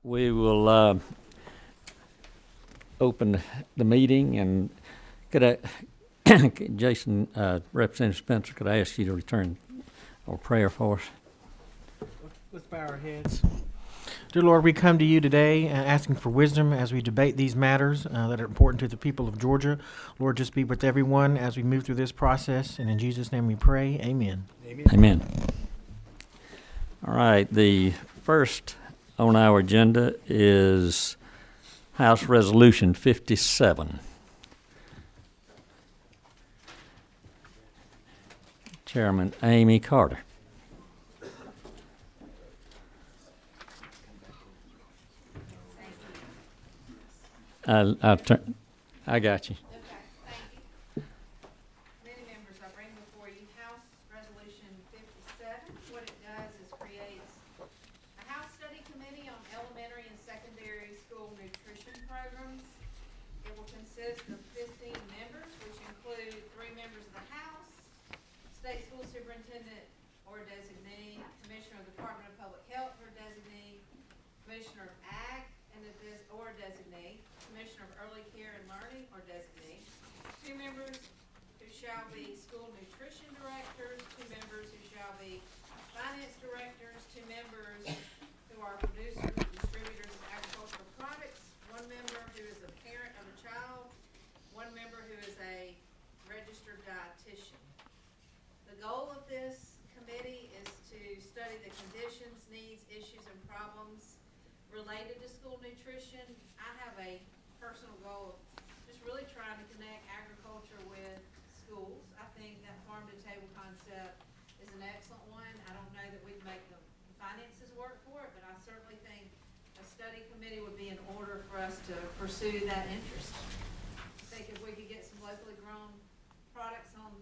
we will open the meeting, and could I, Jason, Representative Spencer, could I ask you to return our prayer for us? Let's bow our heads. Dear Lord, we come to you today asking for wisdom as we debate these matters that are important to the people of Georgia. Lord, just be with everyone as we move through this process. And in Jesus' name we pray. Amen. Amen. All right, the first on our agenda is House Resolution 57. Chairman Amy Carter. I got you. Okay, thank you. Many members, I bring before you House Resolution 57. What it does is creates a House Study Committee on elementary and secondary school nutrition programs. It will consist of 15 members, which include 3 members of the House, State School Superintendent or designee, Commissioner of the Department of Public Health or designee, Commissioner of Ag or designee, Commissioner of Early Care and Learning or designee, 2 members who shall be school nutrition directors, 2 members who shall be finance directors, 2 members who are producers and distributors of agricultural products, 1 member who is a parent of a child, 1 member who is a registered dietitian. The goal of this committee is to study the conditions, needs, issues, and problems related to school nutrition. I have a personal goal of just really trying to connect agriculture with schools. I think that farm to table concept is an excellent one. I don't know that we'd make the finances work for it, but I certainly think a study committee would be in order for us to pursue that interest. I think if we could get some locally grown products on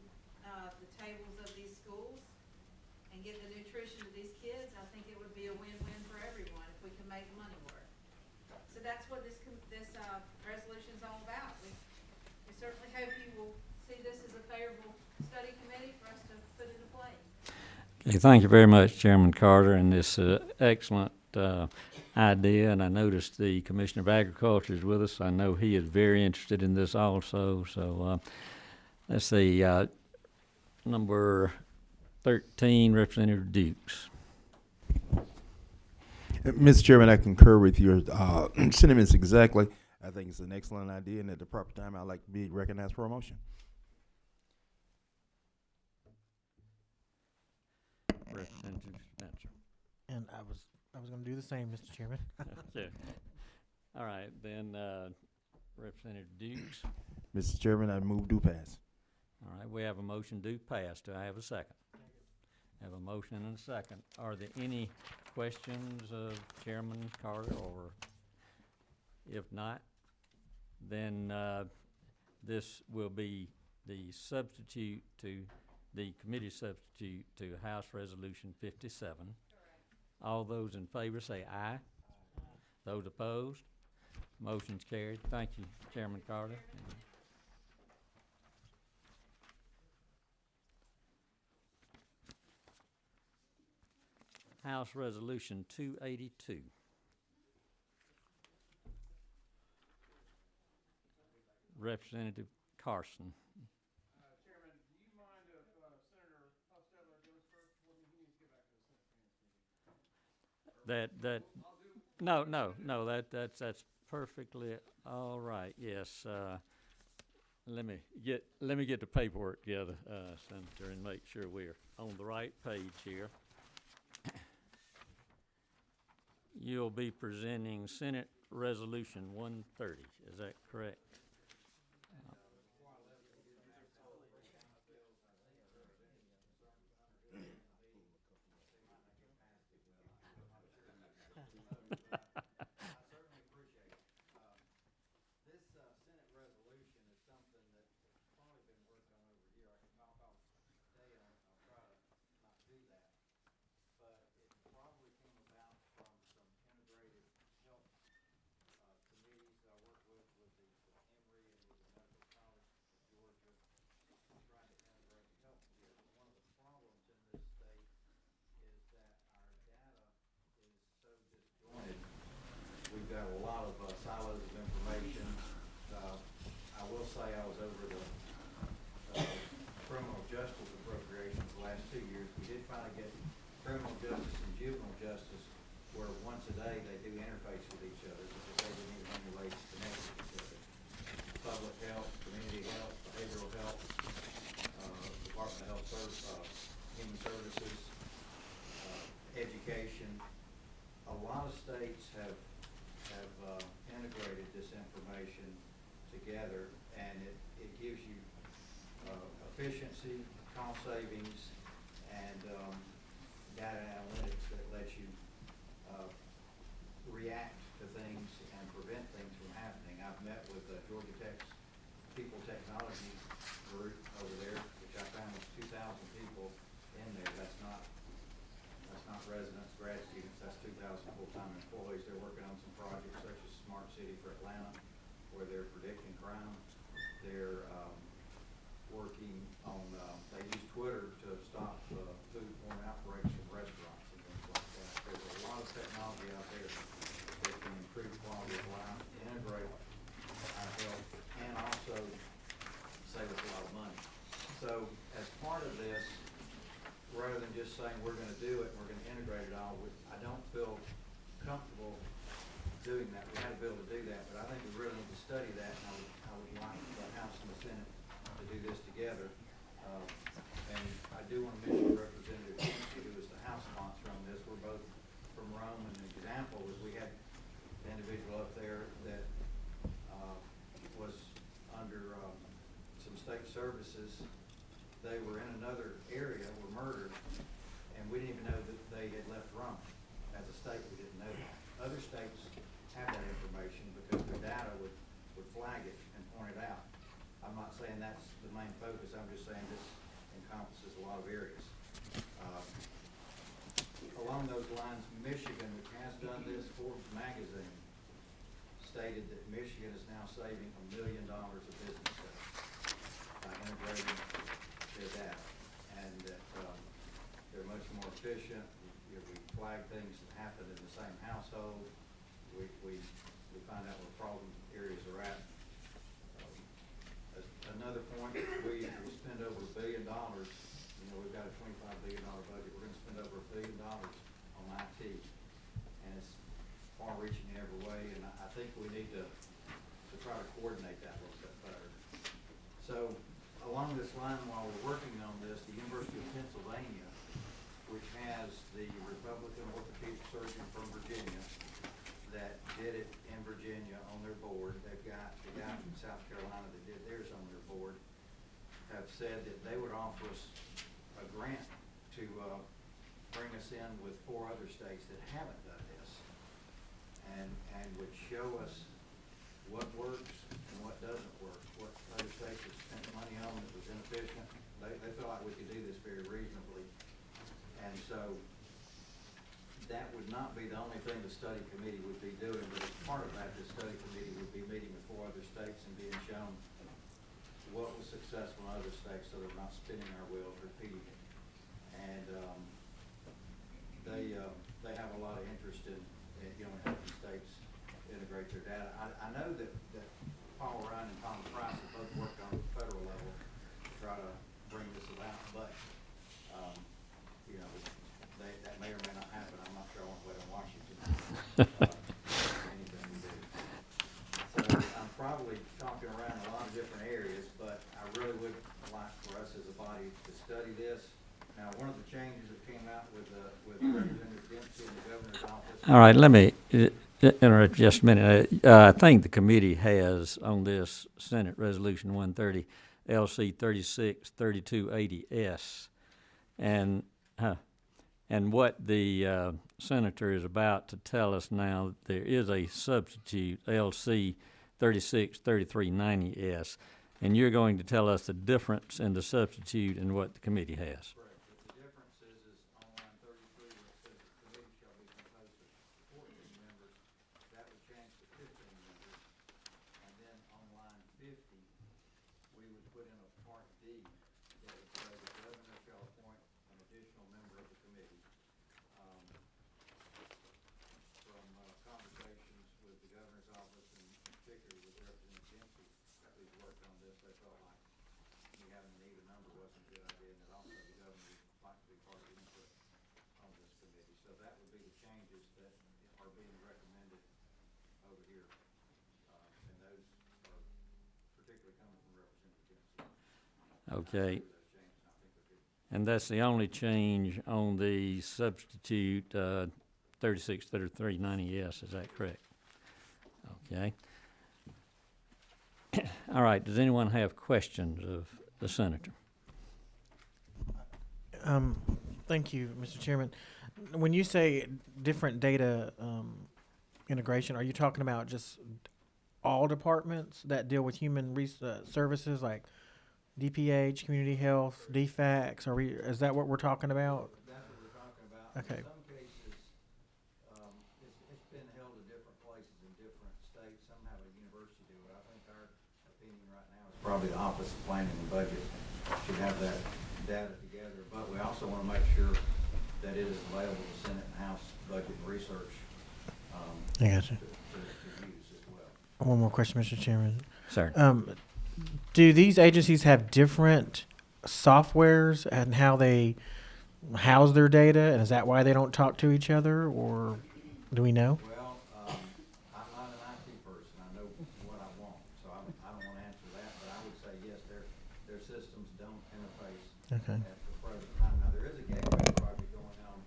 the tables of these schools and get the nutrition to these kids, I think it would be a win-win for everyone if we can make the money work. So that's what this resolution is all about. We certainly hope you will see this as a favorable study committee for us to put into play. Okay, thank you very much, Chairman Carter, and this excellent idea. And I noticed the Commissioner of Agriculture is with us. I know he is very interested in this also. So let's see, number 13, Representative Dukes. Mr. Chairman, I concur with your sentiments exactly. I think it's an excellent idea, and at the proper time, I'd like to be recognized for a motion. Representative Spencer. And I was going to do the same, Mr. Chairman. Okay. All right, then Representative Dukes. Mr. Chairman, I move do pass. All right, we have a motion do pass. Do I have a second? Have a motion and a second. Are there any questions of Chairman Carter, or if not, then this will be the substitute to the committee substitute to House Resolution 57. Correct. All those in favor say aye. Those opposed? Motion's carried. Thank you, Chairman Carter. House Resolution 282. Representative Carson. Chairman, do you mind if Senator Hostetler goes first? He needs to get back to the Senate Finance Committee. That's perfectly all right. Yes. Let me get the paperwork together, Senator, and make sure we're on the right page here. You'll be presenting Senate Resolution 130. Is that correct? say I was over the criminal justice appropriations the last 2 years. We did finally get criminal justice and juvenile justice, where once a day they do interface with each other, because they didn't even have any ways to connect with each other. Public health, community health, behavioral health, Department of Health Human Services, education. A lot of states have integrated this information together, and it gives you efficiency, cost savings, and data analytics that lets you react to things and prevent things from happening. I've met with Georgia Tech's People Technology group over there, which I found was 2,000 people in there. That's not residents, grad students, that's 2,000 full-time employees. They're working on some projects such as Smart City for Atlanta, where they're predicting crime. They're working on, they use Twitter to stop foodborne outbreaks from restaurants and things like that. There's a lot of technology out there that can improve quality of life, integrate our health, and also save us a lot of money. So as part of this, rather than just saying we're going to do it, we're going to integrate it all, I don't feel comfortable doing that. We had to be able to do that, but I think we really need to study that, and I would like the House and the Senate to do this together. And I do want to mention Representative Kinsey, who is the House sponsor on this. We're both from Rome, and an example was we had an individual up there that was under some state services. They were in another area, were murdered, and we didn't even know that they had left Rome. As a state, we didn't know that. Other states have that information because their data would flag it and point it out. I'm not saying that's the main focus, I'm just saying this encompasses a lot of areas. Along those lines, Michigan, which has done this, Forbes magazine stated that Michigan is now saving $1 million of business sales by integrating their data, and that they're much more efficient. We flag things that happen in the same household. We find out where problem areas are at. Another point, we spend over $1 billion. You know, we've got a $25 billion budget. We're going to spend over $1 billion on IT, and it's far-reaching in every way. And I think we need to try to coordinate that a little bit better. So, along this line, while we're working on this, the University of Pennsylvania, which has the Republican orthopedic surgeon from Virginia that did it in Virginia on their board, they've got the guy from South Carolina that did theirs on their board, have said that they would offer us a grant to bring us in with 4 other states that haven't done this, and would show us what works and what doesn't work, what other states have spent money on that was inefficient. They feel like we could do this very reasonably. And so that would not be the only thing the study committee would be doing, but as part of that, the study committee would be meeting with 4 other states and being shown what was successful in other states so they're not spinning our wheels, repeating it. And they have a lot of interest in helping states integrate their data. I know that Paul Ryan and Tom Price have both worked on the federal level to try to bring this about, but that may or may not happen. I'm not sure I want to wait on Washington. Anything we do. So I'm probably talking around a lot of different areas, but I really would like for us as a body to study this. Now, one of the changes that came out with Representative Dempsey in the governor's office. All right, let me interrupt just a minute. I think the committee has on this Senate Resolution 130, LC 363280S, and what the senator is about to tell us now, there is a substitute, LC 363390S, and you're going to tell us the difference in the substitute and what the committee has. Correct. The difference is on line 33 where it says the committee shall be composed of 14 members, that would change to 15 members. And then on line 50, we would put in a part D that would say the governor shall appoint an additional member of the committee. From conversations with the governor's office and particularly with Representative Dempsey, that we've worked worked on this, they felt like we having an even number wasn't a good idea, and that also the governor would like to be part of the input on this committee. So that would be the changes that are being recommended over here. And those are particularly coming from Representative Dempsey. Okay, Those changes, I think, are good. and that's the only change on the substitute, 363390S, is that correct? Okay. All right, does anyone have questions of the senator? Thank you, Mr. Chairman. When you say different data integration, are you talking about just all departments that deal with human services, like DPH, community health, DFACS? Is that what we're talking about? That's what we're talking about. Okay. In some cases, it's been held in different places in different states. Some have a university do it. I think our opinion right now is probably the Office of Planning and Budget should have that data together. But we also want to make sure that it is available to Senate and House Budget and Research I got you. to use as well. One more question, Mr. Chairman. Sir? Do these agencies have different softwares and how they house their data, and is that why they don't talk to each other, or do we know? Well, I'm not an IT person. I know what I want, so I don't want to answer that. But I would say yes, their systems don't interface Okay. at the present time. Now, there is a gateway project going on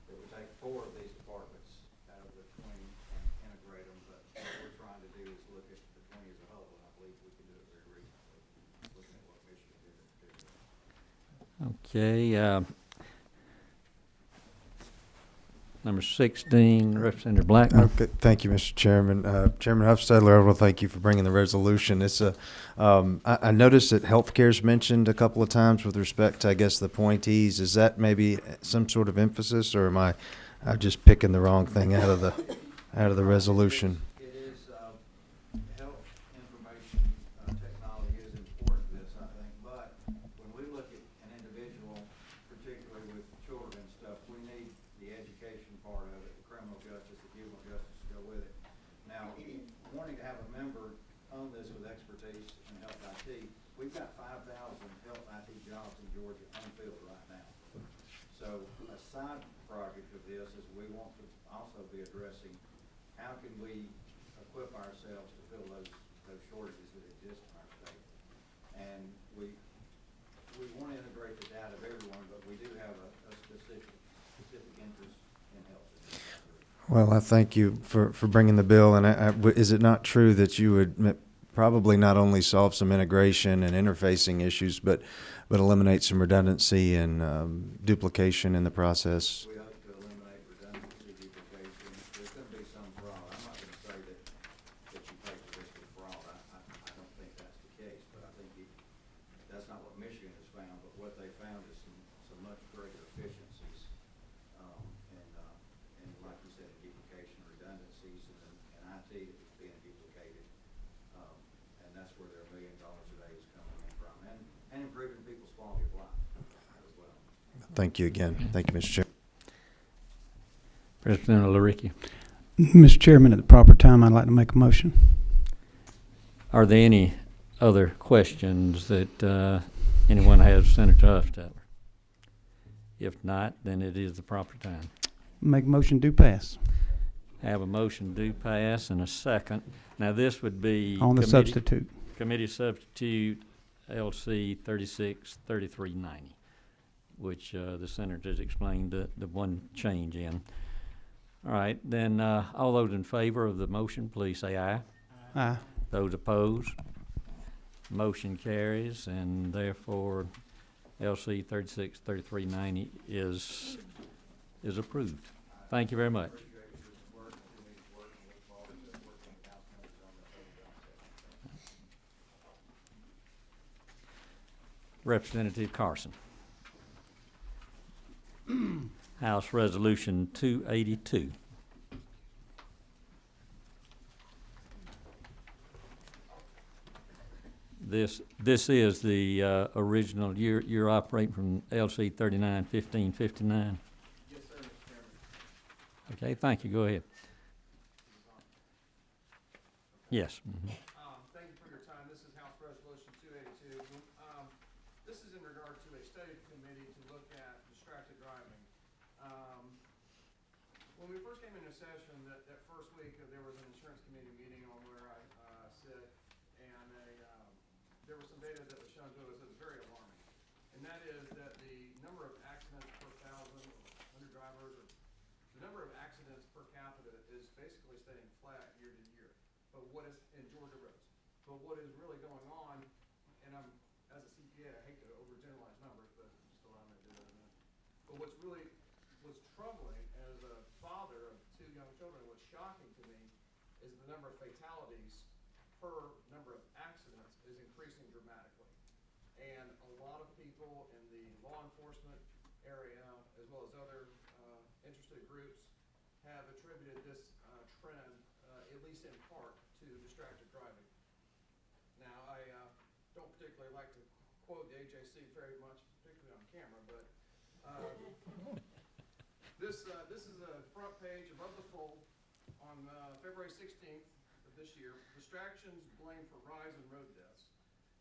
that would take 4 of these departments out of the 20 and integrate them. But what we're trying to do is look at the 20 as a whole, and I believe we can do it very reasonably, looking at what Michigan did in particular. Okay, number 16, Representative Blackman. Okay, thank you, Mr. Chairman. Chairman Hufstedler, I want to thank you for bringing the resolution. It's I noticed that healthcare is mentioned a couple of times with respect to, I guess, the appointees. Is that maybe some sort of emphasis, or am I just picking the wrong thing out of the resolution? It is, health information technology is important to this, I think, but when we look at an individual, particularly with children and stuff, we need the education part of it, the criminal justice, the juvenile justice to go with it. Now, wanting to have a member on this with expertise in health IT, we've got 5,000 health IT jobs in Georgia unfilled right now. So a side project of this is we want to also be addressing how can we equip ourselves to fill those shortages that exist in our state. And we want to integrate the data of everyone, but we do have a specific interest in health. Well, I thank you for bringing the bill. And is it not true that you would probably not only solve some integration and interfacing issues, but eliminate some redundancy and duplication in the process? We hope to eliminate redundancy, duplication. There's going to be some fraud. I'm not going to say that you take the risk of fraud. I don't think that's the case, but I think that's not what Michigan has found. But what they found is some much greater efficiencies, and like you said, duplication, redundancies, and IT that was being duplicated. And that's where their $1 million a day is coming in from, and improving people's quality of life as well. Thank you again. Thank you, Mr. Chairman. President Laricki. Mr. Chairman, at the proper time, I'd like to make a motion. Are there any other questions that anyone has, Senator Hufstedler? If not, then it is the proper time. Make a motion do pass Have a motion do pass and a second. Now, this would be on the substitute. Committee substitute LC 363390, which the senator has explained the one change in. All right, then all those in favor of the motion, please say aye. Aye. Those opposed, motion carries, and therefore LC 363390 is approved. Thank you very much. Representative Carson. House Resolution 282. This is the original. You're operating from LC 391559. Yes, sir, Mr. Chairman. Okay, thank you. Go ahead. Yes. Thank you for your time. This is House Resolution committee to look at distracted driving. When we first came into session, that first week, there was an insurance committee meeting on where I sit, and there was some data that was shown to us that was very alarming. And that is that the number of accidents per 1,000 drivers, or the number of accidents per capita is basically staying flat year to year. But what is, in Georgia roads, but what is really going on, and I'm, as a CPA, I hate to overgeneralize numbers, but just allow me to do that in a minute. But what's troubling as a father of 2 young children, what's shocking to me is the number of fatalities per number of accidents is increasing dramatically. And a lot of people in the law enforcement area, as well as other interested groups, have attributed this trend, at least in part, to distracted driving. Now, I don't particularly like to quote the AJC very much, particularly on camera, but this is a front page above the fold on February 16th of this year. Distractions blamed for rise in road deaths.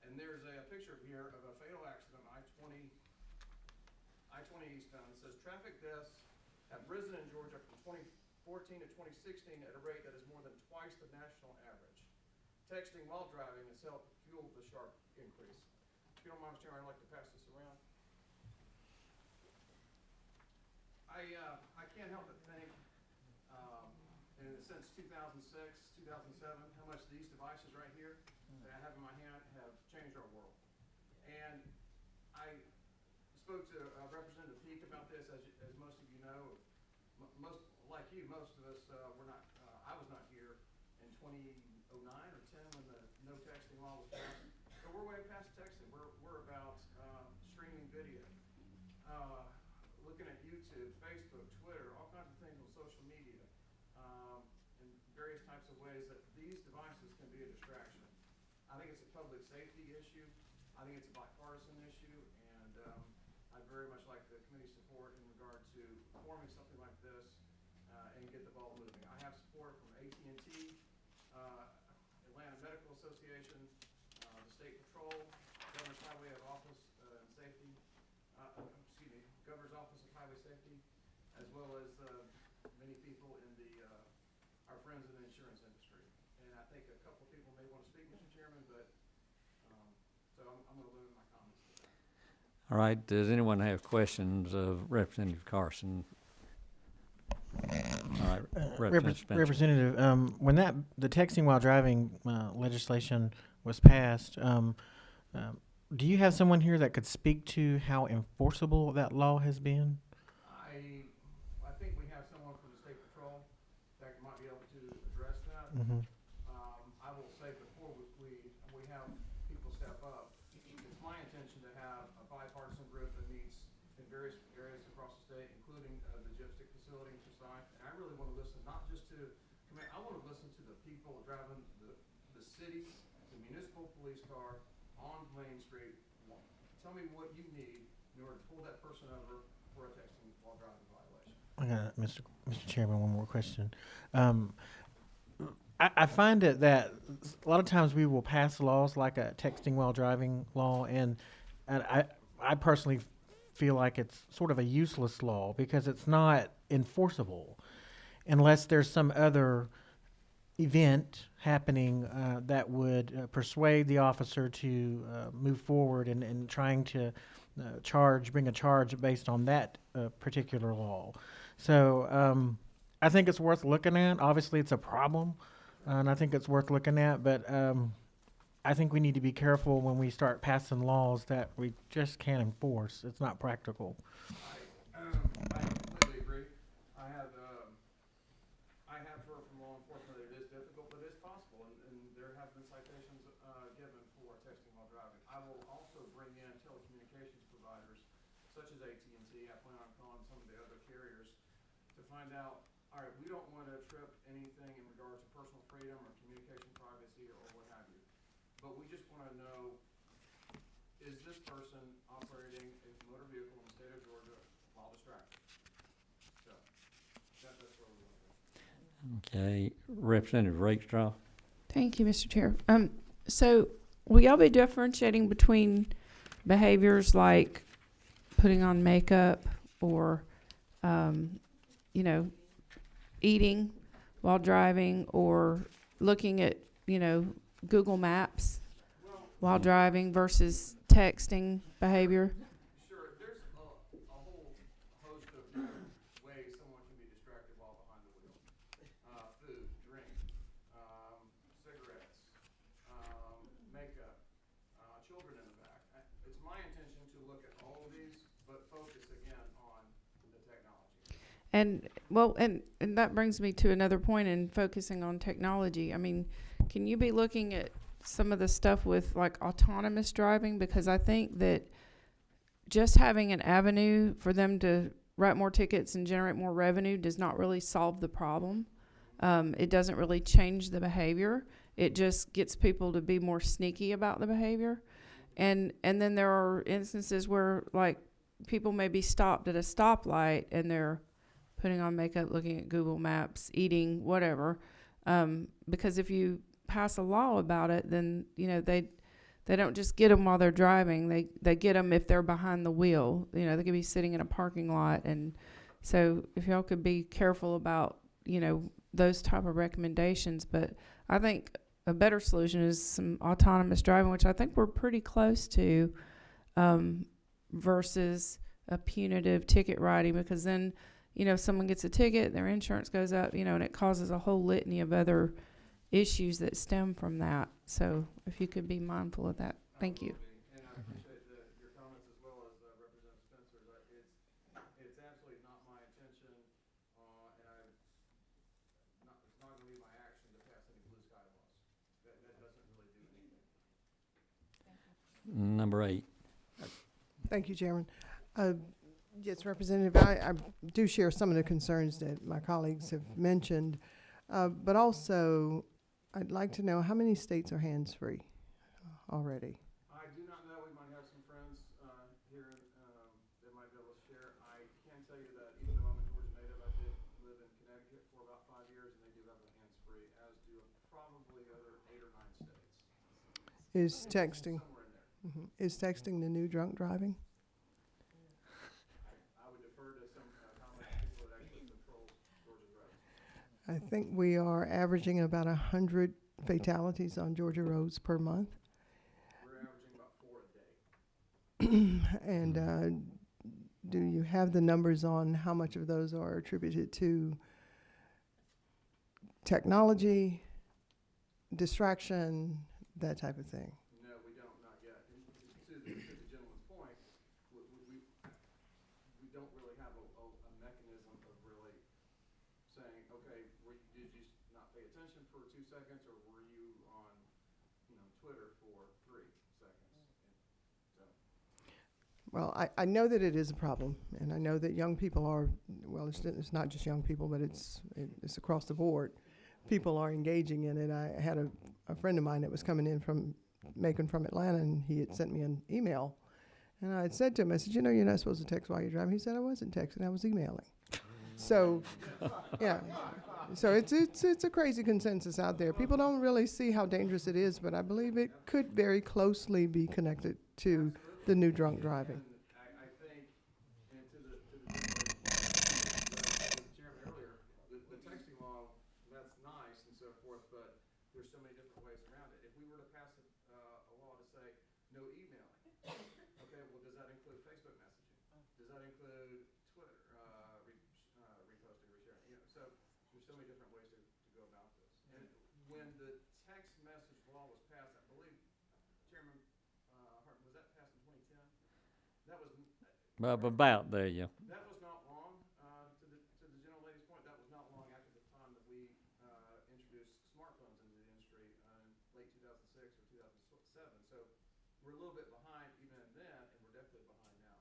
And there's a picture here of a fatal accident on I-20 eastbound. It says traffic deaths have risen in Georgia from 2014 to 2016 at a rate that is more than twice the national average. Texting while driving has helped fuel the sharp increase. If you don't mind, Mr. Chairman, I'd like to pass this around. I can't help but think, and since 2006, 2007, how much these devices right here that I have in my hand have changed our world. And I spoke to Representative Peake about this, as most of you know. Most like you, most of us were not. I was not here in 2009 or 10 when the no texting law was passed. But we're way past texting. We're about streaming video, looking at YouTube, Facebook, Twitter, all kinds of things on social media, in various types of ways that these devices can be a distraction. I think it's a public safety issue. I think it's a bipartisan issue, and I'd very much like the committee's support in regard to forming something like this and get the ball moving. I have support from AT&T, Atlanta Medical Association, the State Patrol, Governor's Highway Office and Safety, Governor's Office of Highway Safety, as well as many people in our friends in the insurance industry. And I think a couple of people may want to speak, Mr. Chairman, but so I'm going to limit my comments to that. All right, does anyone have questions of Representative Carson? All right, Representative Spencer. Representative, when the texting while driving legislation was passed, do you have someone here that could speak to how enforceable that law has been? I think we have someone from the State Patrol that might be able to address that. Mm-hmm. I will say before we have people step up, it's my intention to have a bipartisan group that meets in various areas across the state, including the Gypsy facility in Forsyth. And I really want to listen not just to I want to listen to the people driving the city, the municipal police car on Main Street. Tell me what you need in order to pull that person over for a texting while driving violation. I got Mr. Chairman, one more question. I find it that a lot of times we will pass laws like a texting while driving law, and I personally feel like it's sort of a useless law because it's not enforceable unless there's some other event happening that would persuade the officer to move forward and trying to bring a charge based on that particular law. So I think it's worth looking at. Obviously, it's a problem, and I think it's worth looking at. But I think we need to be careful when we start passing laws that we just can't enforce. It's not practical. I completely agree. I have heard from law enforcement that it is difficult, but it's possible, and there have been citations given for texting while driving. I will also bring in telecommunications providers, such as AT&T. I plan on calling some of the other carriers to find out, all right, we don't want to trip anything in regards to personal freedom or communication privacy or what have you, but we just want to know, is this person operating a motor vehicle in the state of Georgia while distracted? So that's where we want to go. Okay, Representative Rakestraw. Thank you, Mr. Chair. So will y'all be differentiating between behaviors like putting on makeup or, you know, eating while driving or looking at, you know, Google Maps while driving versus texting behavior? Sure, there's a whole host of different ways someone can be distracted while behind the wheel. Food, drink, cigarettes, makeup, children in the back. It's my intention to look at all of these, but focus again on the technology. And well, and that brings me to another point in focusing on technology. I mean, can you be looking at some of the stuff with like autonomous driving? Because I think that just having an avenue for them to write more tickets and generate more revenue does not really solve the problem. It doesn't really change the behavior. It just gets people to be more sneaky about the behavior. And then there are instances where like people may be stopped at a stoplight and they're putting on makeup, looking at Google Maps, eating, whatever. Because if you pass a law about it, then, you know, they don't just get them while they're driving. They get them if they're behind the wheel. You know, they could be sitting in a parking lot. And so if y'all could be careful about, you know, those type of recommendations. But I think a better solution is some autonomous driving, which I think we're pretty close to, versus a punitive ticket writing, because then, you know, if someone gets a ticket, their insurance goes up, you know, and it causes a whole litany of other issues that stem from that. So if you could be mindful of that. Thank you. And I appreciate your comments as well as Representative Spencer's. It's absolutely not my intention, and it's not going to be my action to pass any blue sky laws. That doesn't really do anything. Number 8. Thank you, Chairman. Yes, Representative, I do share some of the concerns that my colleagues have mentioned, but also I'd like to know how many states are hands-free already? I do not know. We might have some friends here that might be able to share. I can tell you that even though I'm a Georgia native, I did live in Connecticut for about 5 years, and they do have the hands-free, as do probably other 8 or 9 states. Is texting, Somewhere in there. is texting the new drunk driving? I would defer to some competent people that actually control Georgia's roads. I think we are averaging about 100 fatalities on Georgia roads per month. We're averaging about 4 a day. And do you have the numbers on how much of those are attributed to technology, distraction, that type of thing? No, we don't, not yet. And to the gentleman's point, we don't really have a mechanism of really saying, okay, did you not pay attention for 2 seconds, or were you on, you know, Twitter for 3 seconds? And so, Well, I know that it is a problem, and I know that young people are, well, it's not just young people, but it's across the board. People are engaging in it. I had a friend of mine that was coming in from Macon from Atlanta, and he had sent me an email. And I had said to him, I said, you know, you're not supposed to text while you're driving. He said, I wasn't texting, I was emailing. So, yeah. So it's a crazy consensus out there. People don't really see how dangerous it is, but I believe it could very closely be connected to the new drunk driving. and I think, and to the chairman earlier, the texting law, that's nice and so forth, but there's so many different ways around it. If we were to pass a law to say no emailing, okay, well, does that include Facebook messaging? Does that include Twitter, reposting, resharing? You know, so there's so many different ways to go about this. And when the text message law was passed, I believe, Chairman Hartman, was that passed in 2010? That was About there, yeah. that was not long. To the gentlelady's point, that was not long after the time that we introduced smartphones into the industry in late 2006 or 2007. So we're a little bit behind even then, and we're definitely behind now.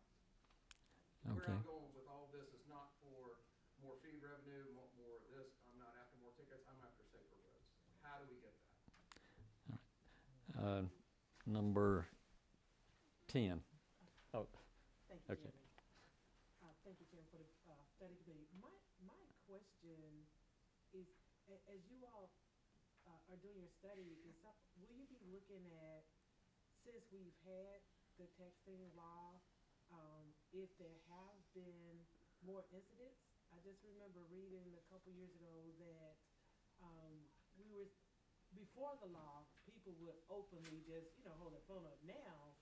Where Okay. I'm going with all this is not for more fee revenue, more of this. I'm not after more tickets. I'm after safer roads. How do we get that? Number 10. Oh, Thank you, okay. Chairman. Thank you, Chairman, for the study committee. My question is, as you all are doing your study, will you be looking at, since we've had the texting law, if there have been more incidents. I just remember reading a couple years ago that, before the law, people would openly just, hold their phone up. Now,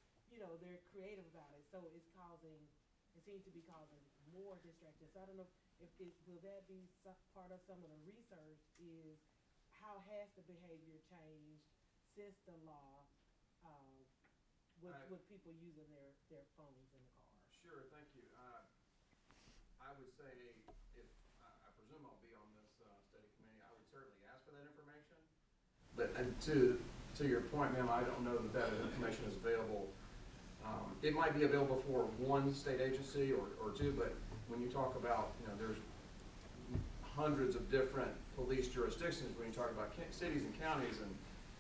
they're creative about it, so it seems to be causing more distractions. So I don't know will that be part of some of the research, is how has the behavior changed since the law, with people using their phones in the car? Sure, thank you. I would say, if I presume I'll be on this study committee, I would certainly ask for that information. But to your point, ma'am, I don't know that information is available. It might be available for one state agency or two, but when you talk about, there's hundreds of different police jurisdictions, when you talk about cities and counties and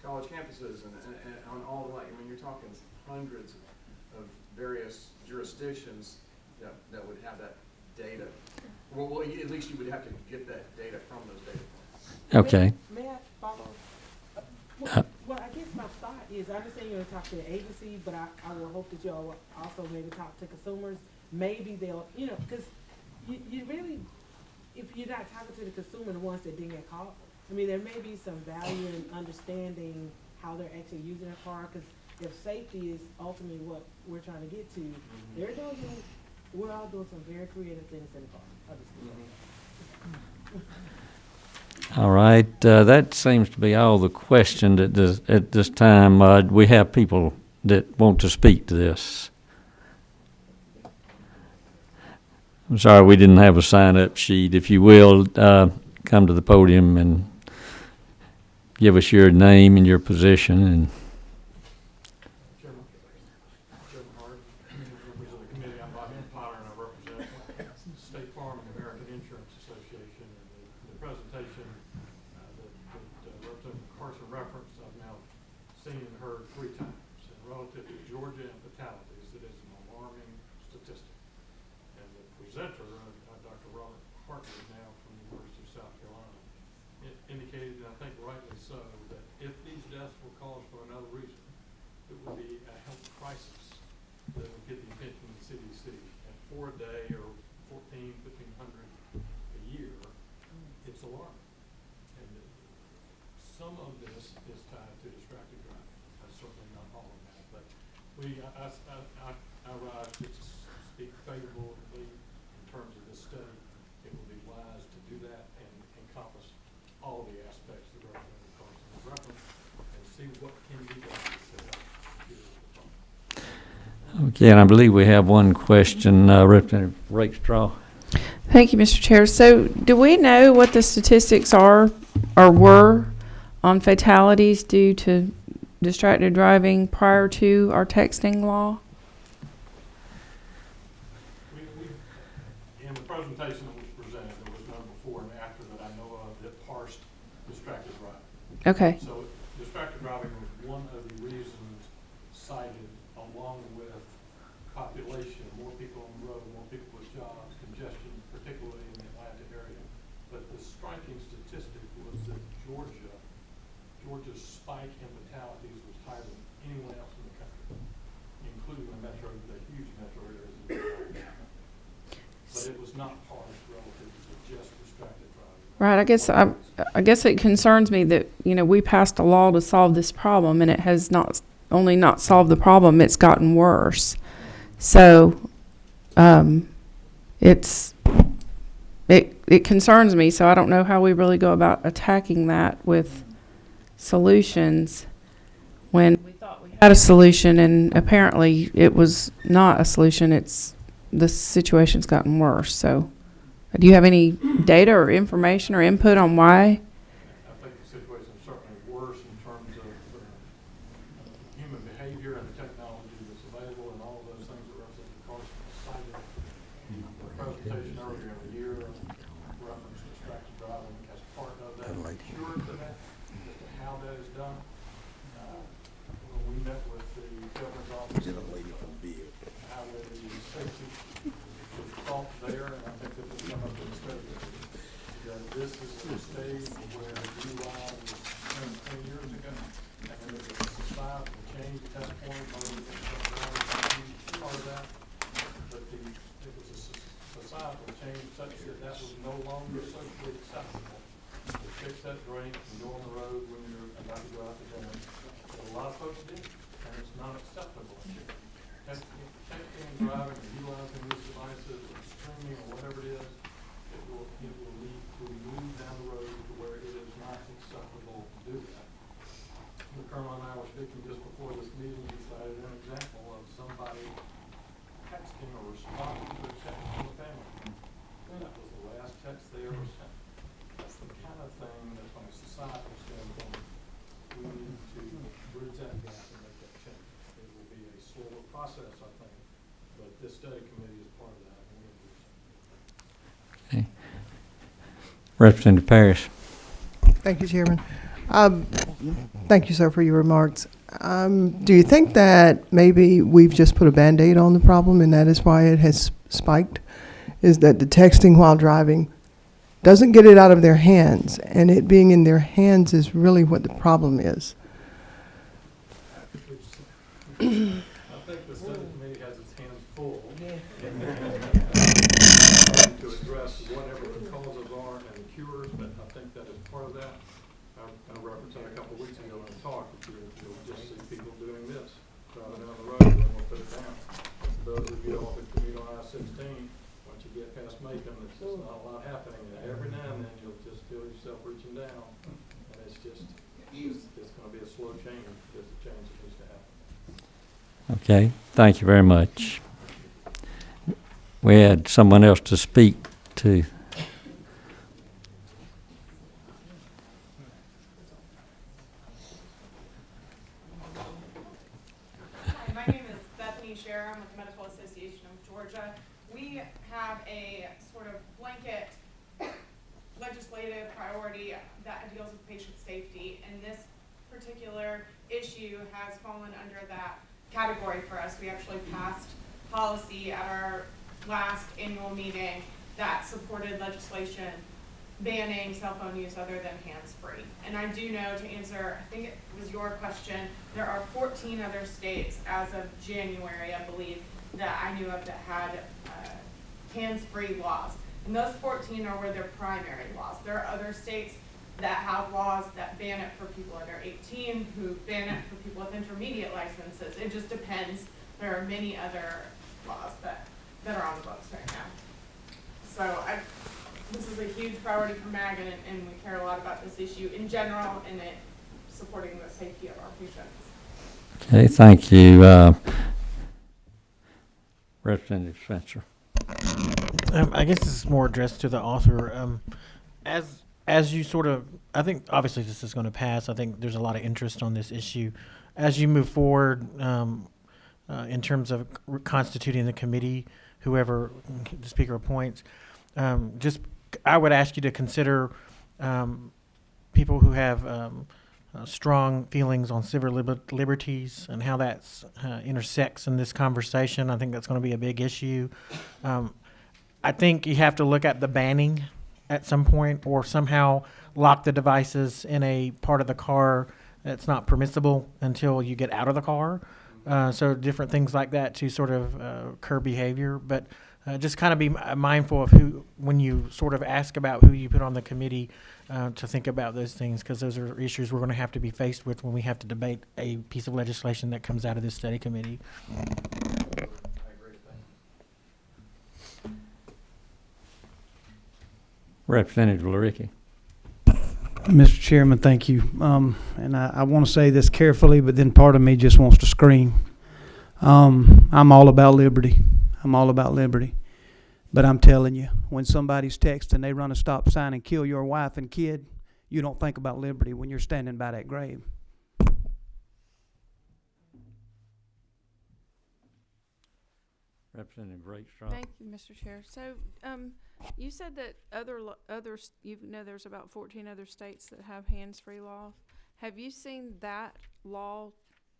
college campuses and on all the like, I mean, you're talking hundreds of various jurisdictions that would have that data. Well, at least you would have to get that data from those data points. Okay. May I follow? Well, I guess my thought is, I understand you're going to talk to the agency, but I will hope that y'all will also maybe talk to consumers. Maybe they'll, because you really, if you're not talking to the consumer, the ones that didn't get caught, I mean, there may be some value in understanding how they're actually using a car, because if safety is ultimately what we're trying to get to, we're all doing some very creative things in the car. I'll just do that. All right, that seems to be all the questions at this time. We have people that want to speak to this. I'm sorry we didn't have a sign-up sheet. If you will, come to the podium and give us your name and your position. And Chairman Hart, members of the committee, I'm Bob Potter, and I represent State Farm and American Insurance Association. And the presentation that Representative Carson referenced, I've now seen and heard 3 times. And relative to Georgia and fatalities, it is an alarming statistic. And the presenter, Dr. Robert Hartley, now from the University of South Carolina, indicated, and I think rightly so, that if these deaths were caused for another reason, it would be a health crisis that would get the attention of the city. And for a day, or 1,500 a year, it's alarming. And some of this is tied to distracted driving. That's certainly not all of that, but I rise to speak favorably in terms of this study. It would be wise to do that and encompass all the aspects that Representative Carson has referenced and see what can be done to help deal with the problem. okay, and I believe we have one question, Representative Rakestraw. Thank you, Mr. Chair. So do we know what the statistics are or were on fatalities due to distracted driving prior to our texting law? In the presentation that was presented, there was none before and after that I know of that parsed distracted driving. Okay. So distracted driving was one of the reasons cited, along with population, more people on the road, more people with jobs, congestion, particularly in the Atlanta area. But the striking statistic was that Georgia's spike in fatalities was higher than anyone else in the country, including the huge metro areas of the Atlanta. But it was not parsed relative to just distracted driving. Right. I guess it concerns me that, we passed a law to solve this problem, and it has not only not solved the problem, it's gotten worse. So, it concerns me. So I don't know how we really go about attacking that with solutions when we thought we had a solution, and apparently it was not a solution. The situation's gotten worse. So, do you have any data or information or input on why? I think the situation is certainly worse in terms of human behavior and the technology that's available and all of those things that Representative Carson cited. The presentation earlier in the year referenced distracted driving as part of that cure to that, as to how that is done. When we met with the governor's office, how the safety was thought there, and I think that we'll come up with a study that this is a stage where DUI was 10 years ago, and then there's a societal change at that point, part of that. But the societal change such that that was no longer socially acceptable. To fix that drink and go on the road when you're about to go out to dinner. But a lot of folks did, and it's not acceptable. Texting and driving or utilizing these devices or streaming or whatever it is, it will lead to a move down the road to where it is not acceptable to do that. The Colonel and I were speaking just before this meeting, we cited an example of somebody texting or responding to a text from a family. And that was the last text they ever sent. That's the kind of thing that from a societal standpoint, we need to bridge that gap and make that change. It will be a slower process, I think, but this study committee is part of that. And we're gonna do something. Okay. Representative Parrish. Thank you, Chairman. Thank you, sir, for your remarks. Do you think that maybe we've just put a Band-Aid on the problem and that is why it has spiked? Is that the texting while driving doesn't get it out of their hands, and it being in their hands is really what the problem is? I think the study committee has its hands full. To address whatever the causes are and the cures, but I think that is part of that. I referenced that a couple of weeks ago in a talk, that you'll just see people doing this, driving down the road, and then we'll put it down. Those of you all that commute on I-16, once you get past Macon, there's just not a lot happening. And every now and then, you'll just feel yourself reaching down, and it's just, it's gonna be a slow change, just a change that needs to happen. Okay, thank you very much. We had someone else to speak to. Hi, my name is Bethany Scherer. I'm with the Medical Association of Georgia. We have a sort of blanket legislative priority that deals with patient safety, and this particular issue has fallen under that category for us. We actually passed policy at our last annual meeting that supported legislation banning cell phone use other than hands-free. And I do know, to answer, I think it was your question, there are 14 other states as of January, I believe, that I knew of that had hands-free laws. And those 14 are where their primary laws. There are other states that have laws that ban it for people under 18, who ban it for people with intermediate licenses. It just depends. There are many other laws that are on the books right now. So this is a huge priority for MAG, and we care a lot about this issue in general and it supporting the safety of our patients. Okay, thank you. Representative Spencer. I guess this is more addressed to the author. As you sort of, I think obviously this is going to pass. I think there's a lot of interest on this issue. As you move forward in terms of constituting the committee, whoever the speaker appoints, I would ask you to consider people who have strong feelings on civil liberties and how that intersects in this conversation. I think that's going to be a big issue. I think you have to look at the banning at some point, or somehow lock the devices in a part of the car that's not permissible until you get out of the car. So different things like that to sort of curb behavior. But just kind of be mindful of who, when you sort of ask about who you put on the committee, to think about those things, because those are issues we're going to have to be faced with when we have to debate a piece of legislation that comes out of this study committee. I agree. Representative Laricki. Mr. Chairman, thank you. And I want to say this carefully, but then part of me just wants to scream. I'm all about liberty. I'm all about liberty. But I'm telling you, when somebody's texting, they run a stop sign and kill your wife and kid, you don't think about liberty when you're standing by that grave. Representative Rakestraw. Thank you, Mr. Chair. So, you said that others, there's about 14 other states that have hands-free laws. Have you seen that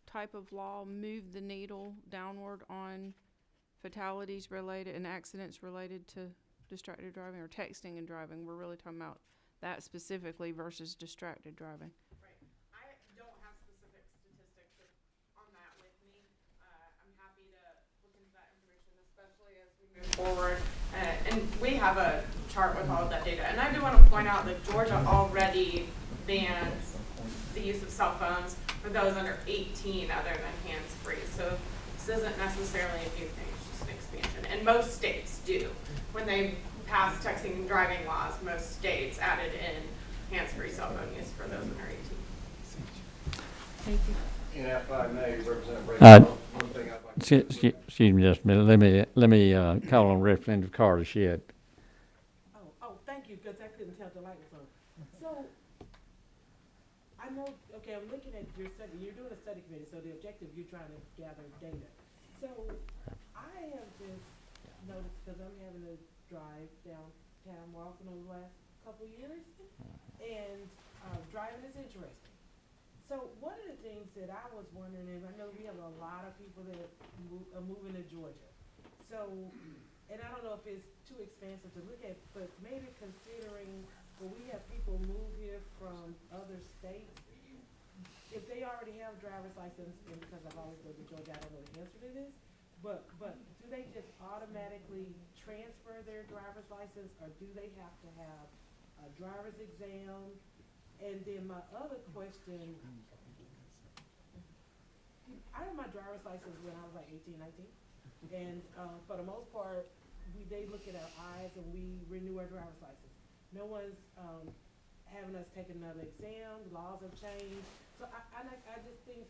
type of law move the needle downward on fatalities related and accidents related to distracted driving or texting and driving? We're really talking about that specifically versus distracted driving. Right. I don't have specific statistics on that with me. I'm happy to look into that information, especially as we move forward. And have a chart with all of that data. And I do want to point out that Georgia already bans the use of cell phones for those under 18 other than hands-free. So this isn't necessarily a new thing, it's just an expansion. And most states do. When they passed texting and driving laws, most states added in hands-free cell phone use for those under 18. Thank you. And if I may, Representative Brady, one thing I'd like to. Excuse me just a minute. Let me call on Representative Carter. She had. Oh, thank you, because I couldn't tell the light was on. So, I know, okay, I'm looking at your study, you're doing a study committee, so the objective, you're trying to gather data. So, I have just noticed, because I'm having to drive downtown more often over the last couple of years, and driving is interesting. So one of the things that I was wondering is, I know we have a lot of people that are moving to Georgia. So, and I don't know if it's too expansive to look at, but maybe considering when we have people move here from other states, if they already have a driver's license, and because I've always lived in Georgia, I don't know the answer to this, but do they just automatically transfer their driver's license, or do they have to have a driver's exam? And then my other question, I had my driver's license when I was like 18, 19. And for the most part, they look at our eyes and we renew our driver's license. No one's having us take another exam. The laws have changed. So I just think,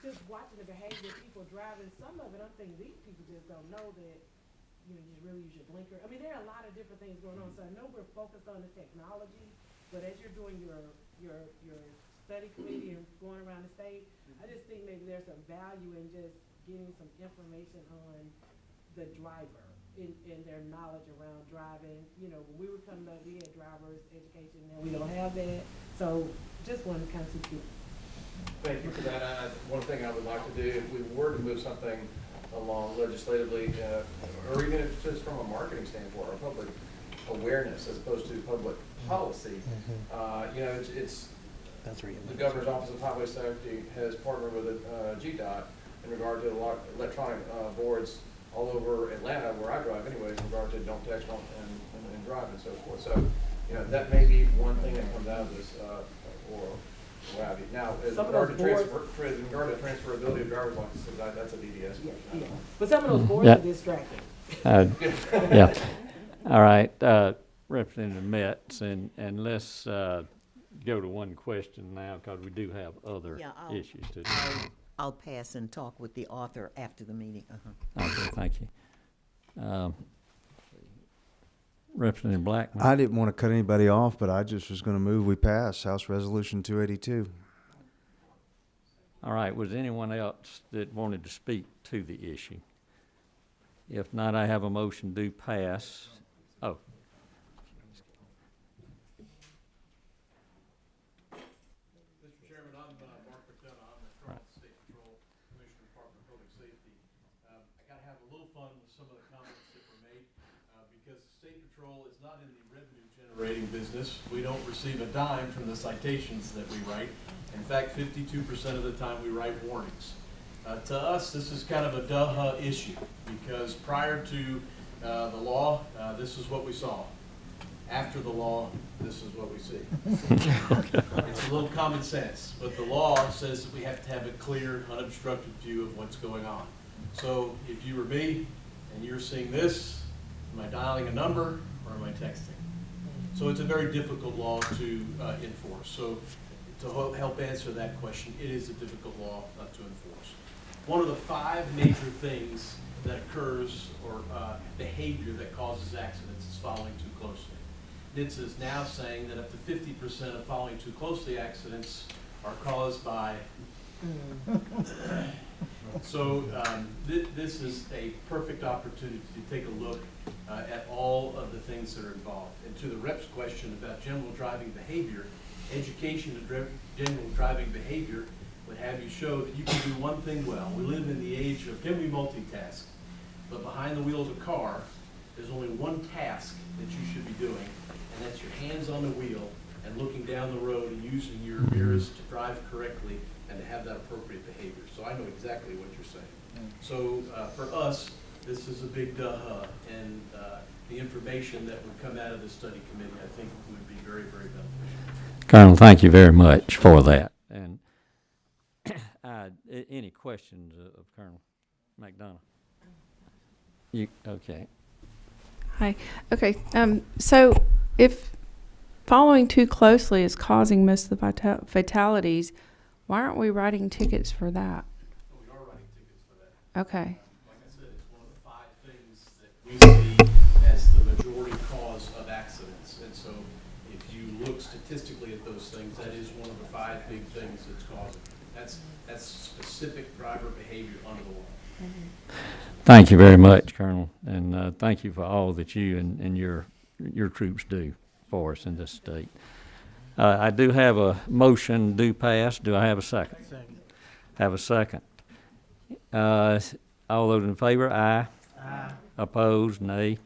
just watching the behavior of people driving, some of it, I'm thinking these people just don't know that, you really use your blinker. I mean, there are a lot of different things going on. So I know we're focused on the technology, but as you're doing your study committee and going around the state, I just think maybe there's some value in just getting some information on the driver and their knowledge around driving. When we were coming up, we had driver's education, now we don't have that. So just wanted to kind of see. Thank you for that. One thing I would like to do, if we were to move something along legislatively, or even if it's just from a marketing standpoint or public awareness as opposed to public policy, it's the Governor's Office of Highway Safety has partnered with GDOT in regard to electronic boards all over Atlanta, where I drive anyways, in regard to don't text and drive and so forth. So, that may be one thing that comes out of this, or what have you. Now, as regard to transferability of driver's licenses, that's a DDS question. Yeah. But some of those boards are distracting. Yeah. All right, Representative Metz, and let's go to one question now, because we do have other issues to do. I'll pass and talk with the author after the meeting. Okay, thank you. Representative Blackman. I didn't want to cut anybody off, but I just was going to move we pass House Resolution 282. All right, was anyone else that wanted to speak to the issue? If not, I have a motion to pass. Oh. Mr. Chairman, I'm Mark McDonough. I'm the Charlotte State Patrol Commissioner, Department of Public Safety. I got to have a little fun with some of the comments that were made because the State Patrol is not in the revenue generating business. We don't receive a dime from the citations that we write. In fact, 52% of the time we write warnings. To us, this is kind of a duh issue because prior to the law, this is what we saw. After the law, this is what we see. It's a little common sense, but the law says that we have to have a clear, unobstructed view of what's going on. So if you were me and you're seeing this, am I dialing a number or am I texting? So it's a very difficult law to enforce. So to help answer that question, it is a difficult law to enforce. One of the 5 major things that occurs or behavior that causes accidents is following too closely. NHTSA is now saying that up to 50% of following too closely accidents are caused by. So this is a perfect opportunity to take a look at all of the things that are involved. And to the rep's question about general driving behavior, education of general driving behavior would have you show that you can do one thing well. We live in the age of can we multitask? But behind the wheel of a car, there's only one task that you should be doing, and that's your hands on the wheel and looking down the road and using your mirrors to drive correctly and to have that appropriate behavior. So I know exactly what you're saying. So for us, this is a big duh, and the information that would come out of the study committee, I think would be very, very beneficial. Colonel, thank you very much for that. And any questions of Colonel McDonough? You, okay. Hi. Okay. So if following too closely is causing most of the fatalities, why aren't we writing tickets for that? We are writing tickets for that. Okay. Like I said, it's one of the 5 things that we see as the majority cause of accidents. And so if you look statistically at those things, that is one of the 5 big things that's causing. That's specific driver behavior under the law. Thank you very much, Colonel, and thank you for all that you and your troops do for us in this state. I do have a motion do pass. Do I have a second? Have a second. All those in favor, aye. Aye. Opposed, nay.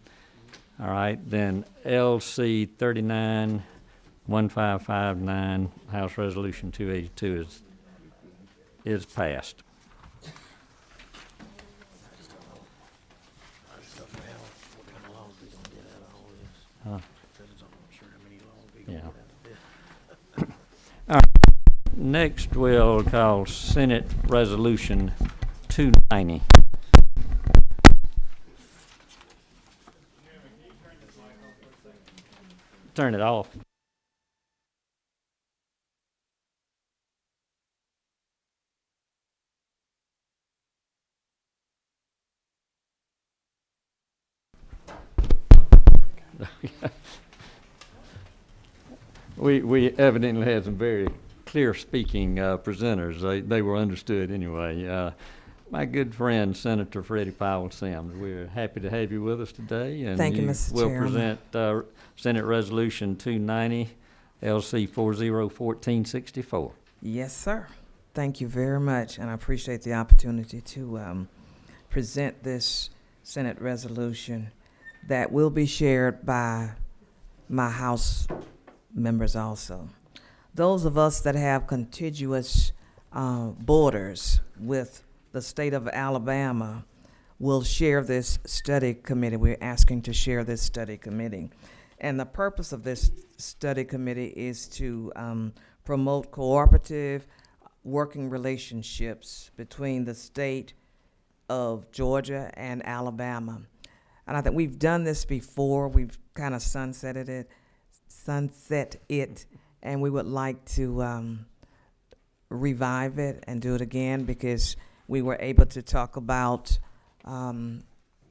All right, then LC 391559, House Resolution 282 is passed. Huh. Yeah. All right. Next, we'll call Senate Resolution 290. Turn it off. We evidently had some very clear-speaking presenters. They were understood anyway. My good friend, Senator Freddie Powell Sims, we're happy to have you with us today. And Thank you, Mr. will Chairman. present Senate Resolution 290, LC 401464. Yes, sir. Thank you very much, and I appreciate the opportunity to present this Senate resolution that will be shared by my House members also. Those of us that have contiguous borders with the state of Alabama will share this study committee. We're asking to share this study committee. And the purpose of this study committee is to promote cooperative working relationships between the state of Georgia and Alabama. And I think we've done this before. We've kind of sunset it, and we would like to revive it and do it again because we were able to talk about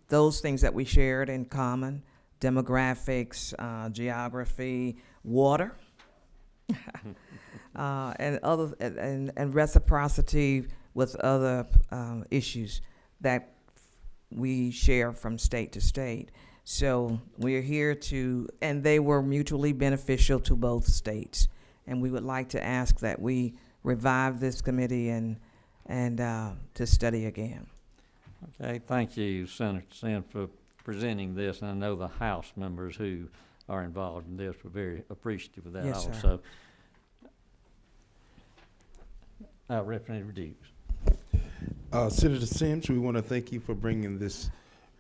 those things that we shared in common: demographics, geography, water, and other and reciprocity with other issues that we share from state to state. So we're here to, and they were mutually beneficial to both states. And we would like to ask that we revive this committee and to study again. Okay, thank you, Senator Sims, for presenting this. And I know the House members who are involved in this were very appreciative of that Yes, also. sir. Representative Dukes. Senator Sims, we want to thank you for bringing this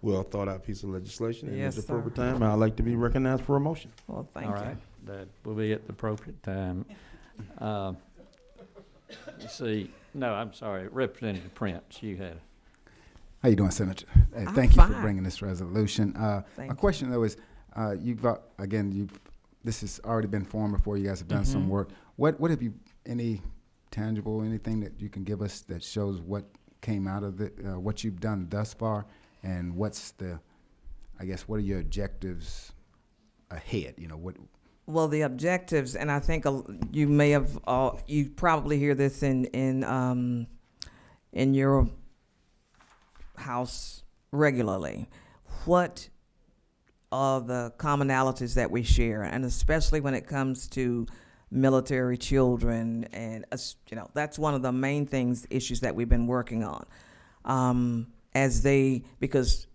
well-thought-out piece of legislation. And Yes, at the sir. appropriate time, I'd like to be recognized for a motion. Well, thank All you. right, that will be at the appropriate time. Let's see, no, I'm sorry, Representative Prince, you had. How you doing, Senator? Hey, I'm thank you for fine. bringing this resolution. Thank My you. question though is, this has already been formed before. You guys have done some Mhm. work. What have you, any tangible, anything that you can give us that shows what came out of what you've done thus far, and what are your objectives ahead? You know, what? Well, the objectives, and I think you may have, you probably hear this in your house regularly. What are the commonalities that we share, and especially when it comes to military children, and that's one of the main issues that we've been working on. Because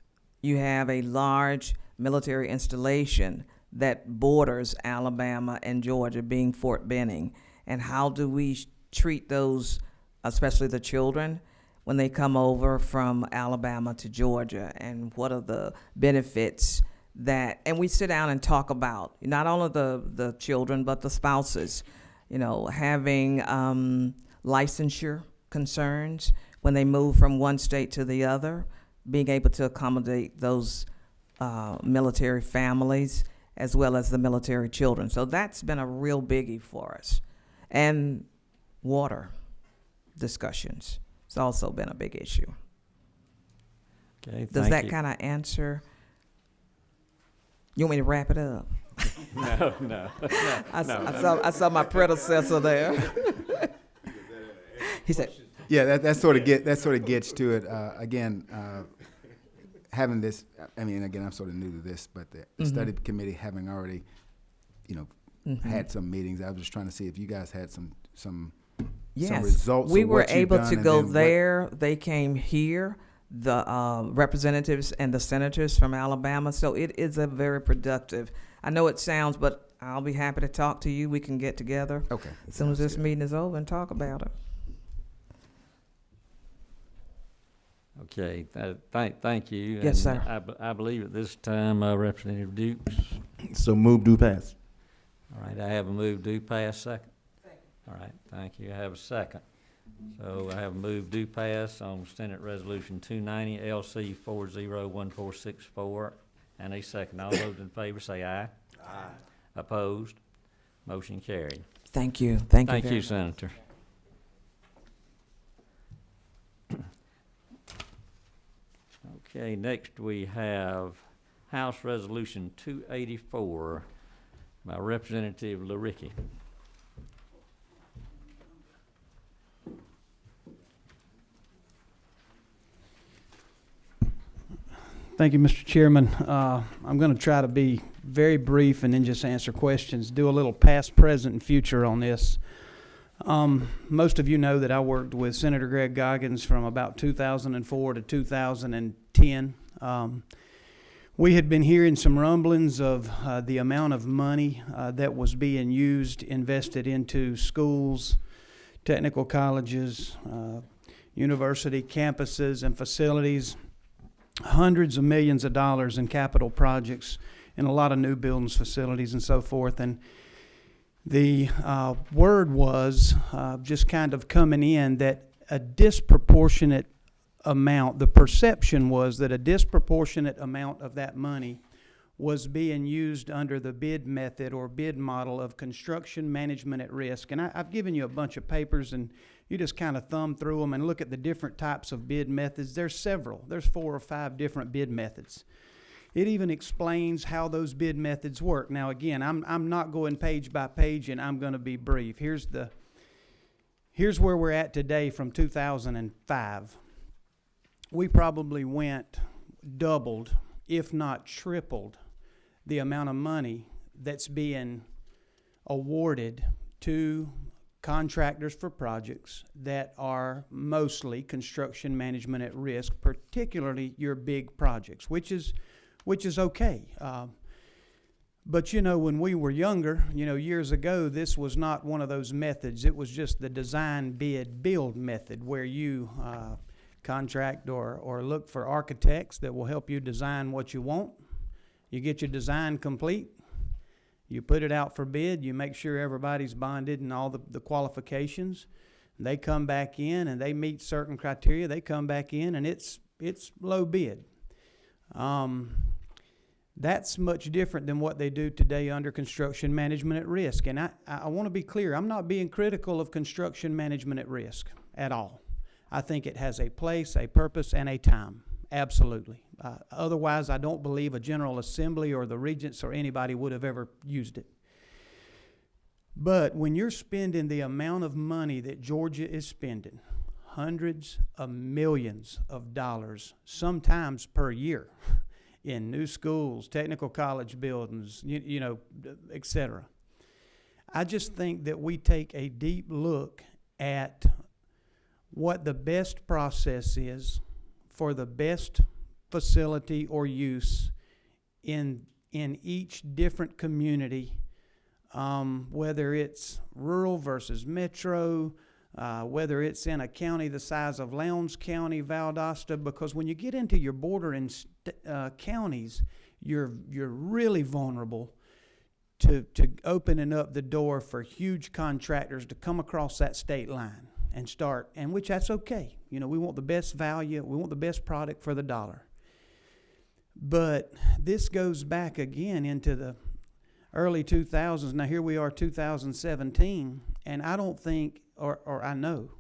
you have a large military installation that borders Alabama and Georgia, being Fort Benning, and how do we treat those, especially the children, when they come over from Alabama to Georgia, and what are the benefits that, and we sit down and talk about not only the children, but the spouses, you know, having licensure concerns when they move from one state to the other, being able to accommodate those military families as well as the military children. So that's been a real biggie for us. And water discussions. It's also been a big issue. Okay, Does thank that you. kind of answer? You want me to wrap it up? No, no, I saw my predecessor there. He said, Yeah, that sort of gets to it. Again, having this, I mean, again, I'm sort of new to this, but the study committee having already, you know, had some meetings. I was just trying to see if you guys had some yes, results. we of were what you've able done to and go then what- there. They came here, the representatives and the senators from Alabama. So it is a very productive. I know it sounds, but I'll be happy to talk to you. We can get together Okay. as soon as sounds this good. meeting is over and talk about it. Okay, thank you. Yes, And sir. I believe at this time, Representative Dukes. So move, do pass. All right, I have a move, do pass, second. All right, thank you. I have a second. So I have a move, do pass on Senate Resolution 290, LC 401464, and a second. All those in favor say aye. Aye. Opposed? Motion carried. Thank you. Thank you. Thank very you, much. Senator. Okay, next we have House Resolution 284 by Representative LaRicky. Thank you, Mr. Chairman. I'm going to try to be very brief and then just answer questions, do a little past, present, and future on this. Most of you know that I worked with Senator Greg Goggins from about 2004 to 2010. We had been hearing some rumblings of the amount of money that was being invested into schools, technical colleges, university campuses, and facilities. Hundreds of millions of dollars in capital projects and a lot of new buildings, facilities, and so forth. And the word was just kind of coming in that a disproportionate amount, the perception was that a disproportionate amount of that money was being used under the bid method or bid model of construction management at risk. And I've given you a bunch of papers, and you just kind of thumb through them and look at the different types of bid methods. There's several. There's 4 or 5 different bid methods. It even explains how those bid methods work. Now, again, I'm not going page by page, and I'm going to be brief. Here's where we're at today from 2005. We probably doubled, if not tripled, the amount of money that's being awarded to contractors for projects that are mostly construction management at risk, particularly your big projects, which is okay. But you know, when we were younger, years ago, this was not one of those methods. It was just the design, bid, build method, where you contract or look for architects that will help you design what you want. You get your design complete. You put it out for bid. You make sure everybody's bonded and all the qualifications. They come back in and they meet certain criteria. They come back in and it's low bid. That's much different than what they do today under construction management at risk. And I want to be clear, I'm not being critical of construction management at risk at all. I think it has a place, a purpose, and a time. Absolutely. Otherwise, I don't believe a General Assembly or the Regents or anybody would have ever used it. But when you're spending the amount of money that Georgia is spending, hundreds of millions of dollars, sometimes per year, in new schools, technical college buildings, et cetera, I just think that we take a deep look at what the best process is for the best facility or use in each different community, whether it's rural versus metro, whether it's in a county the size of Lowndes County, Valdosta, because when you get into your bordering counties, you're really vulnerable to opening up the door for huge contractors to come across that state line and start, and which that's okay. You know, we want the best value, we want the best product for the dollar. But this goes back again into the early 2000s. Now here we are, 2017, and I don't think, or I know,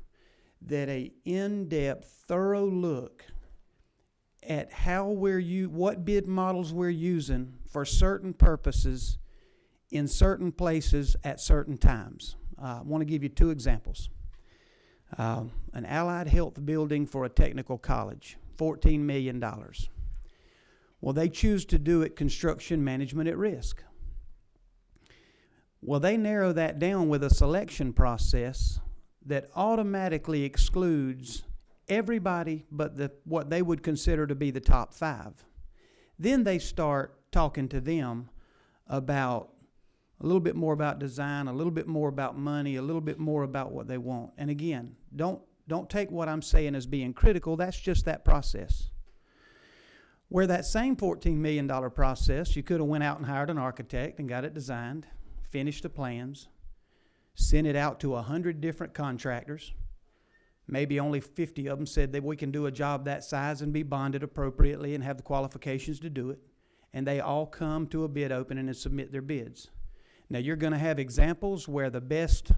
that a in-depth, thorough look at how what bid models we're using for certain purposes in certain places at certain times. I want to give you two examples. An allied health building for a technical college, $14 million. Well, they choose to do it construction management at risk. Well, they narrow that down with a selection process that automatically excludes everybody but what they would consider to be the top 5. Then they start talking to them about a little bit more about design, a little bit more about money, a little bit more about what they want. And again, don't take what I'm saying as being critical. That's just that process. Where that same $14 million process, you could have went out and hired an architect and got it designed, finished the plans, sent it out to 100 different contractors. Maybe only 50 of them said that we can do a job that size and be bonded appropriately and have the qualifications to do it. And they all come to a bid opening and submit their bids. Now, you're going to have examples where the best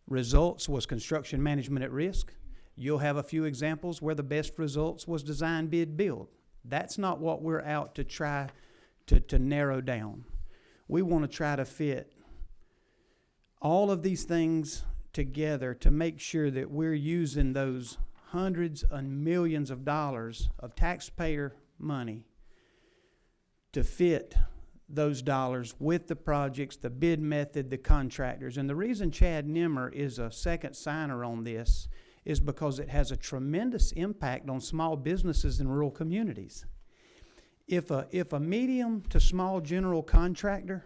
results was construction management at risk. You'll have a few examples where the best results was design, bid, build. That's not what we're out to try to narrow down. We want to try to fit all of these things together to make sure that we're using those hundreds and millions of dollars of taxpayer money to fit those dollars with the projects, the bid method, the contractors. And the reason Chad Nimmer is a second signer on this is because it has a tremendous impact on small businesses in rural communities. If a medium to small general contractor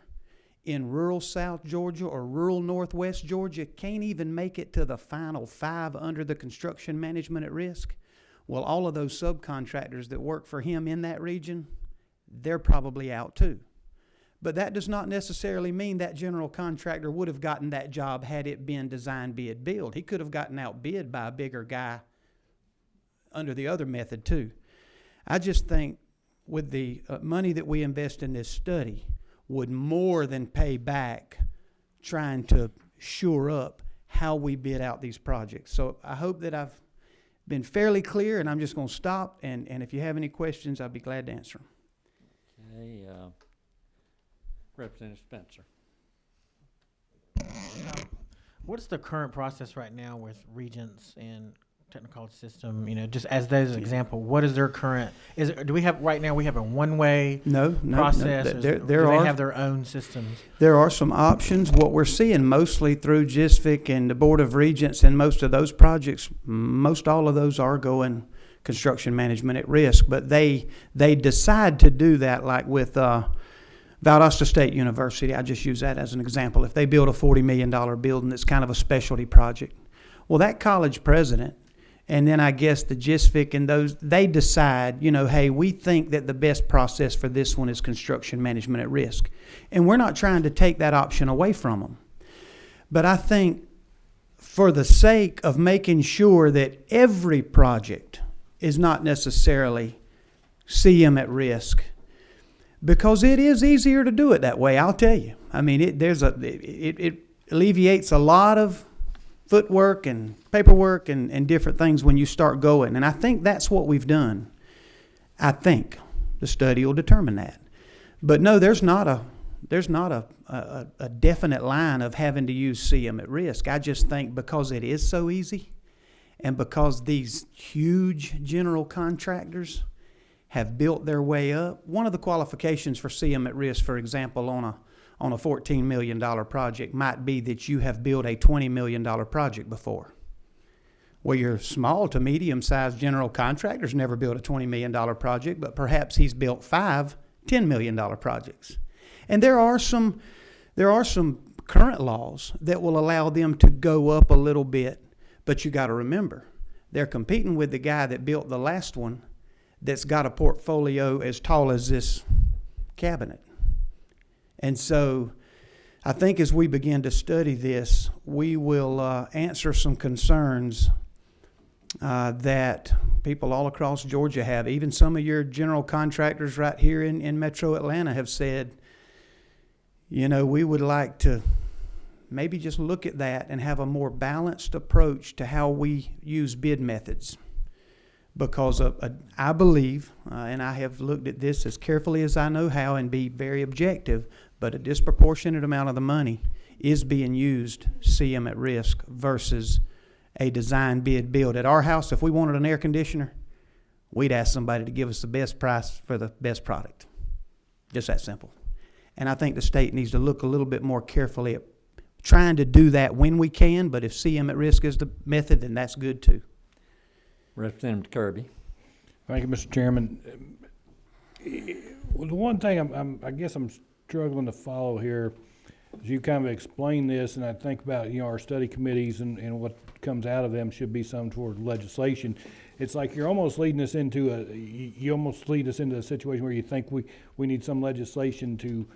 in rural South Georgia or rural Northwest Georgia can't even make it to the final 5 under the construction management at risk, well, all of those subcontractors that work for him in that region, they're probably out too. But that does not necessarily mean that general contractor would have gotten that job had it been design, bid, build. He could have gotten outbid by a bigger guy under the other method too. I just think with the money that we invest in this study would more than pay back trying to shore up how we bid out these projects. So I hope that I've been fairly clear, and I'm just going to stop, and if you have any questions, I'd be glad to answer them. Okay, Representative Spencer. What is the current process right now with Regents and Technical College System? You know, just as an example, what is their current? Do we have right now? We have a one-way process. No. Do they have their own systems? There are some options. What we're seeing mostly through GISFIC and the Board of Regents and most of those projects, most all of those are going construction management at risk. But they decide to do that, like with Valdosta State University. I just use that as an example. If they build a $40 million building, it's kind of a specialty project. Well, that college president, and then I guess the GISFIC and those, they decide, you know, hey, we think that the best process for this one is construction management at risk. And we're not trying to take that option away from them. But I think for the sake of making sure that every project is not necessarily CM at risk, because it is easier to do it that way, I'll tell you. I mean, it alleviates a lot of footwork and paperwork and different things when you start going. And I think that's what we've done. I think the study will determine that. But no, there's not a definite line of having to use CM at risk. I just think because it is so easy and because these huge general contractors have built their way up. One of the qualifications for CM at risk, for example, on a $14 million project might be that you have built a $20 million project before. Well, your small to medium-sized general contractor's never built a $20 million project, but perhaps he's built 5 $10 million projects. And there are some current laws that will allow them to go up a little bit, but you got to remember, they're competing with the guy that built the last one that's got a portfolio as tall as this cabinet. And so I think as we begin to study this, we will answer some concerns that people all across Georgia have. Even some of your general contractors right here in Metro Atlanta have said, you know, we would like to maybe just look at that and have a more balanced approach to how we use bid methods. Because I believe, and I have looked at this as carefully as I know how and be very objective, but a disproportionate amount of the money is being used CM at risk versus a design bid build. At our house, if we wanted an air conditioner, we'd ask somebody to give us the best price for the best product. Just that simple. And I think the state needs to look a little bit more carefully at trying to do that when we can, but if CM at risk is the method, then that's good too. Representative Kirby. Thank you, Mr. Chairman. Well, the one thing I guess I'm struggling to follow here is you kind of explain this, and I think about, you know, our study committees and what comes out of them should be some toward legislation. It's like you're almost leading us into you almost lead us into a situation where you think we need some legislation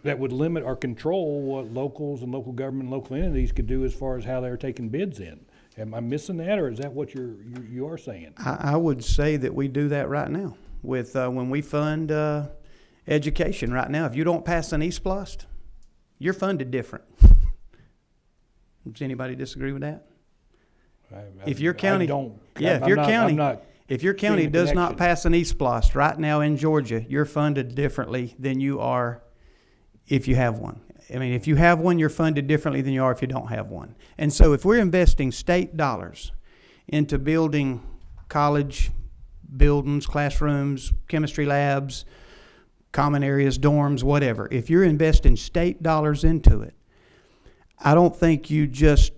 that would limit or control what locals and local government and local entities could do as far as how they're taking bids in. Am I missing that, or is that what you are saying? I would say that we do that right now with when we fund education right now. If you don't pass an eSPLOST, you're funded different. Does anybody disagree with that? If your county does not pass an eSPLOST right now in Georgia, you're funded differently than you are if you have one. I mean, if you have one, you're funded differently than you are if you don't have one. And so if we're investing state dollars into building college buildings, classrooms, chemistry labs, common areas, dorms, whatever, if you're investing state dollars into it, I don't think you just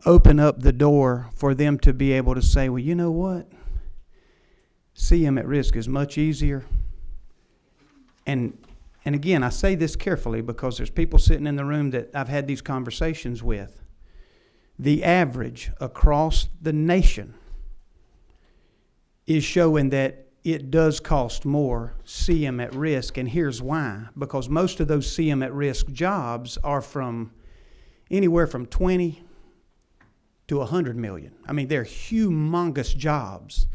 open up the door for them to be able to say, well, you know what? CM at risk is much easier. And again, I say this carefully because there's people sitting in the room that I've had these conversations with. The average across the nation is showing that it does cost more CM at risk, and here's why. Because most of those CM at risk jobs are from anywhere from 20 to 100 million. I mean, they're humongous jobs.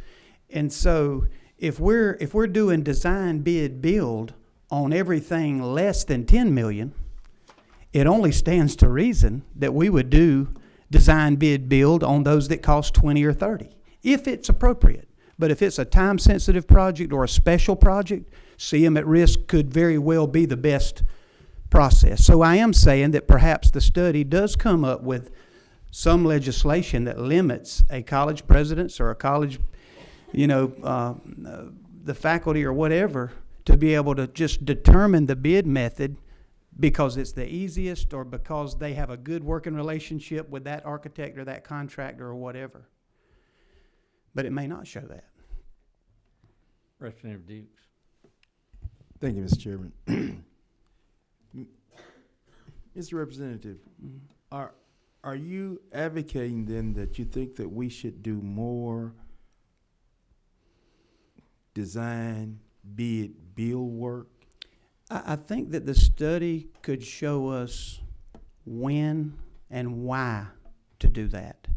And so if we're doing design, bid, build on everything less than 10 million, it only stands to reason that we would do design, bid, build on those that cost 20 or 30, if it's appropriate. But if it's a time-sensitive project or a special project, CM at risk could very well be the best process. So I am saying that perhaps the study does come up with some legislation that limits a college president's or a college, the faculty or whatever, to be able to just determine the bid method because it's the easiest or because they have a good working relationship with that architect or that contractor or whatever. But it may not show that. Representative Dukes. Thank you, Mr. Chairman. Mr. Representative, are you advocating then that you think that we should do more design, bid, build work? I think that the study could show us when and why to do that.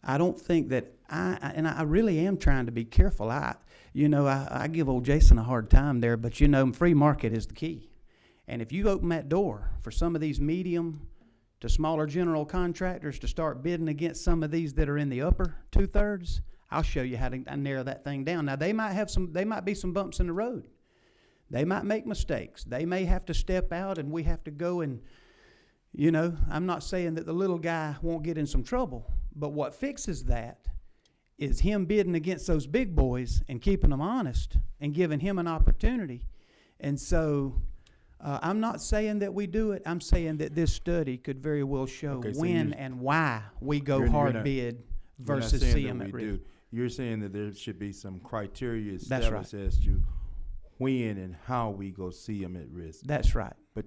I don't think that I really am trying to be careful. I give old Jason a hard time there, but free market is the key. And if you open that door for some of these medium to smaller general contractors to start bidding against some of these that are in the upper 2/3, I'll show you how to narrow that thing down. Now they might be some bumps in the road. They might make mistakes. They may have to step out and we have to go and, I'm not saying that the little guy won't get in some trouble, but what fixes that is him bidding against those big boys and keeping them honest and giving him an opportunity. And so I'm not saying that we do it. I'm saying that this study could very well show when and why we go hard bid versus CM at risk. You're saying that there should be some criteria established as to when and how we go CM at risk. That's right. But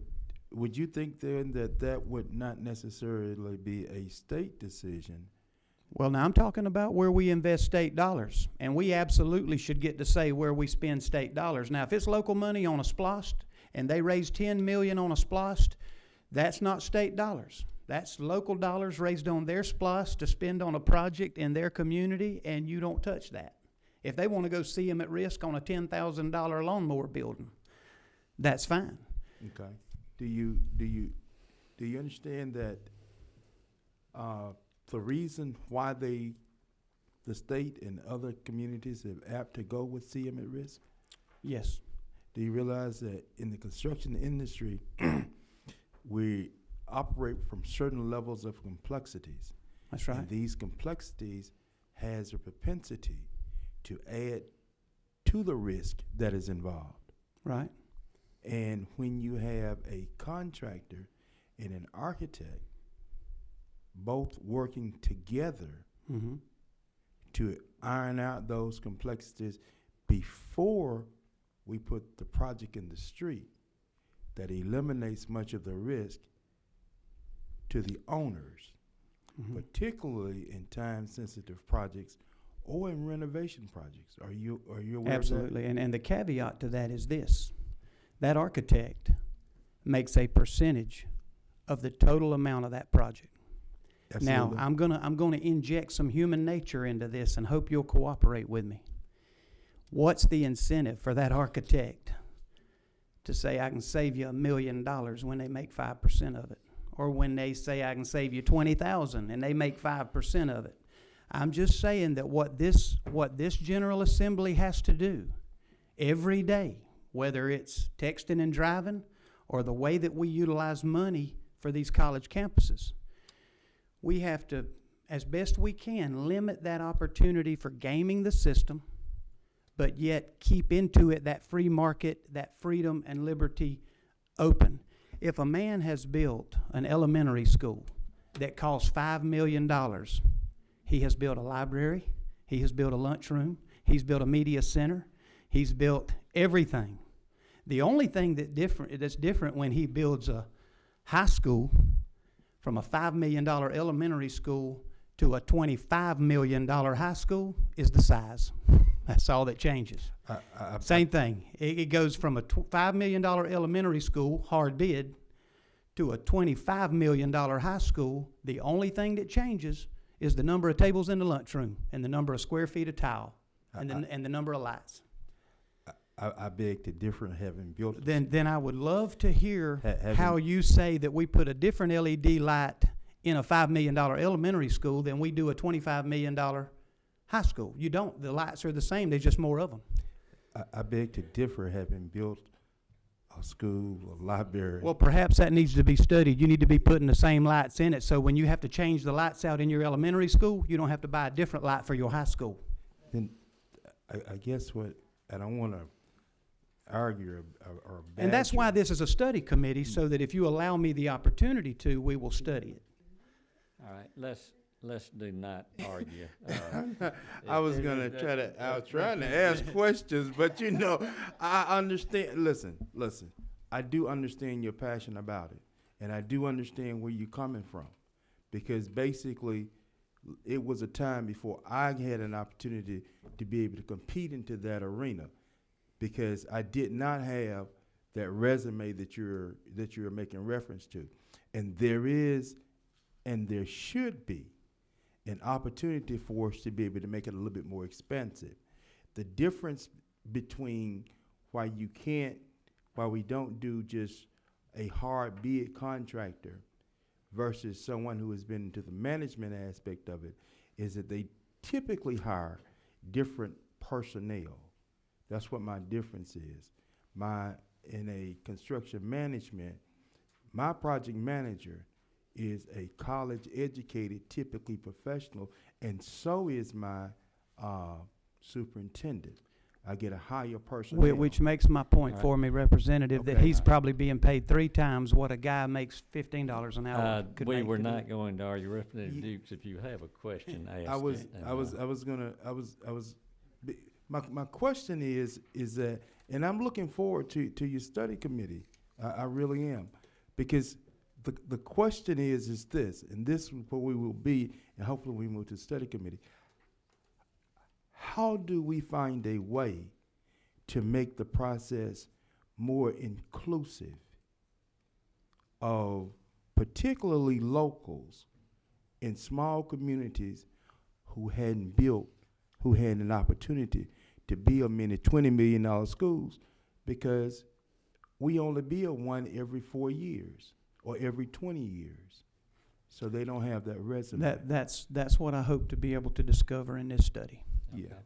would you think then that would not necessarily be a state decision? Well, now I'm talking about where we invest state dollars, and we absolutely should get to say where we spend state dollars. Now, if it's local money on a SPLOST and they raise 10 million on a SPLOST, that's not state dollars. That's local dollars raised on their SPLOST to spend on a project in their community, and you don't touch that. If they want to go see them at risk on a $10,000 lawnmower building, that's fine. Okay. Do you understand that the reason why the state and other communities have apt to go with CM at risk? Yes. Do you realize that in the construction industry, we operate from certain levels of complexities? That's right. And these complexities has a propensity to add to the risk that is involved. Right. And when you have a contractor and an architect both working together Mm-hmm. to iron out those complexities before we put the project in the street, that eliminates much of the risk to the owners, Mm-hmm. particularly in time-sensitive projects or in renovation projects. Are you aware Absolutely. And the caveat to that is this. That architect makes a percentage of the total amount of that project. of that? Absolutely. Now, I'm gonna inject some human nature into this and hope you'll cooperate with me. What's the incentive for that architect to say I can save you $1 million when they make 5% of it? Or when they say I can save you 20,000 and they make 5% of it? I'm just saying that what this General Assembly has to do every day, whether it's texting and driving or the way that we utilize money for these college campuses, we have to, as best we can, limit that opportunity for gaming the system, but yet keep into it that free market, that freedom and liberty open. If a man has built an elementary school that costs $5 million, he has built a library, he has built a lunchroom, he's built a media center, he's built everything. The only thing that's different when he builds a high school from a $5 million elementary school to a $25 million high school is the size. That's all that changes. Same thing. It goes from a $5 million elementary school, hard bid, to a $25 million high school. The only thing that changes is the number of tables in the lunchroom and the number of square feet of tile and the number of lights. I beg to differ, having built. Then I would love to hear how you say that we put a different LED light in a $5 million elementary school than we do a $25 million high school. You don't. The lights are the same. There's just more of them. I beg to differ, having built a school, a library. Well, perhaps that needs to be studied. You need to be putting the same lights in it, so when you have to change the lights out in your elementary school, you don't have to buy a different light for your high school. Then I guess what, I don't want to argue or And that's why this is a study committee, so that if you allow me the opportunity to, we will study it. All right, let's do not argue. I was trying to ask questions, but I understand. Listen, I do understand your passion about it, and I do understand where you're coming from, because basically it was a time before I had an opportunity to be able to compete into that arena, because I did not have that resume that you're making reference to. And there is, and there should be, an opportunity for us to be able to make it a little bit more expensive. The difference between why we don't do just a hard bid contractor versus someone who has been into the management aspect of it is that they typically hire different personnel. That's what my difference is. In a construction management, my project manager is a college-educated, typically professional, and so is my superintendent. I get a higher personnel. Which makes my point for me, Representative, that he's probably being paid 3 times what a guy makes $15 an hour. We were not going to argue. Representative Dukes, if you have a question, My question is that, and I'm looking forward to your study committee. I really am, because the question is this, and this is where we will be, and hopefully we move to the study committee. How do we find a way to make the process more inclusive of particularly locals in small communities who had an opportunity to build many $20 million schools, because we only build one every 4 years or every 20 years. So they don't have that resume. That's what I hope to be able to discover in this study. Yeah. Okay.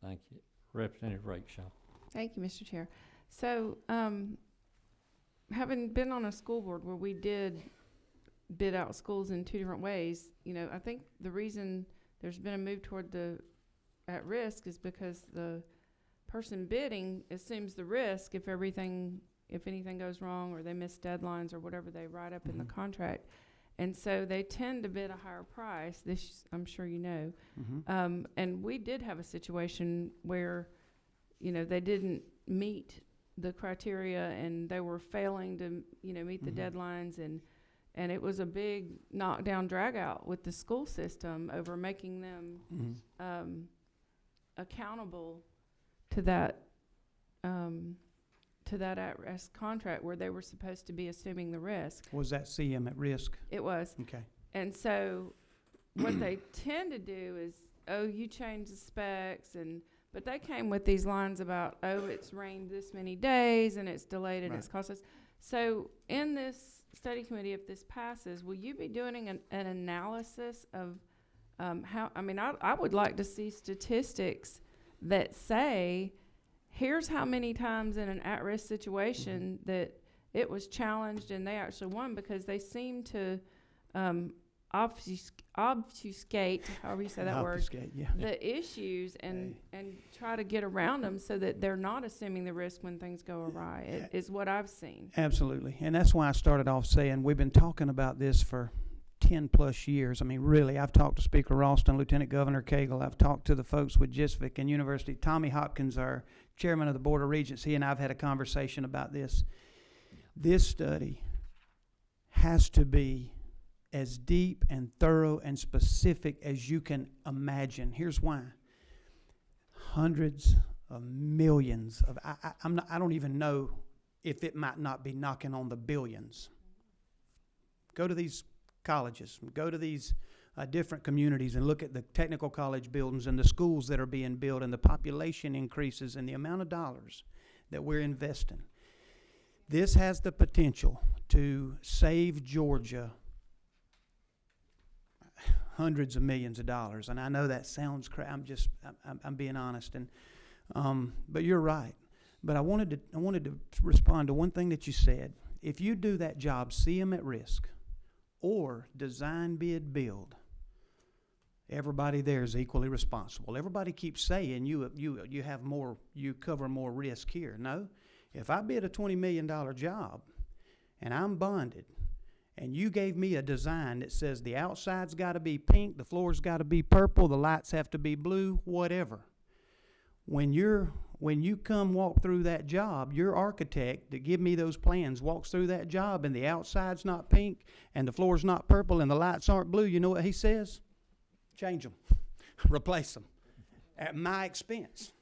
Thank you. Representative Rakeshaw. Thank you, Mr. Chair. So, having been on a school board where we did bid out schools in 2 different ways, you know, I think the reason there's been a move toward the at risk is because the person bidding assumes the risk if anything goes wrong or they miss deadlines or whatever they write up in the contract. And so they tend to bid a higher price. This, I'm sure you know. And we did have a situation where, you know, they didn't meet the criteria and they were failing to, you know, meet the deadlines, and it was a big knockdown drag out with the school system over making them accountable to that at-risk contract where they were supposed to be assuming the risk. Was that CM at risk? It was. Okay. And so what they tend to do is, oh, you change the specs, but they came with these lines about, oh, it's rained this many days and it's delayed and it's cost us. So in this study committee, if this passes, will you be doing an analysis of how, I mean, I would like to see statistics that say, here's how many times in an at-risk situation that it was challenged and they actually won, because they seem to obfuscate, however you say that word, the issues and try to get around them so that they're not assuming the risk when things go awry. It is what I've seen. Absolutely. And that's why I started off saying we've been talking about this for 10 plus years. I mean, really, I've talked to Speaker Ralston, Lieutenant Governor Cagle. I've talked to the folks with GISVIC and University. Tommy Hopkins, our chairman of the Board of Regents, he and I have had a conversation about this. This study has to be as deep and thorough and specific as you can imagine. Here's why. Hundreds of millions of, I don't even know if it might not be knocking on the billions. Go to these colleges, go to these different communities and look at the technical college buildings and the schools that are being built and the population increases and the amount of dollars that we're investing. This has the potential to save Georgia hundreds of millions of dollars. And I know that sounds I'm being honest. And but you're right. But I wanted to respond to one thing that you said. If you do that job, see them at risk, or design, bid, build, everybody there is equally responsible. Everybody keeps saying you have more, you cover more risk here. No, if I bid a $20 million job and I'm bonded, and you gave me a design that says the outside's got to be pink, the floor's got to be purple, the lights have to be blue, whatever. When you come walk through that job, your architect that give me those plans walks through that job and the outside's not pink and the floor's not purple and the lights aren't blue, you know what he says? Change them. Replace them. At my expense.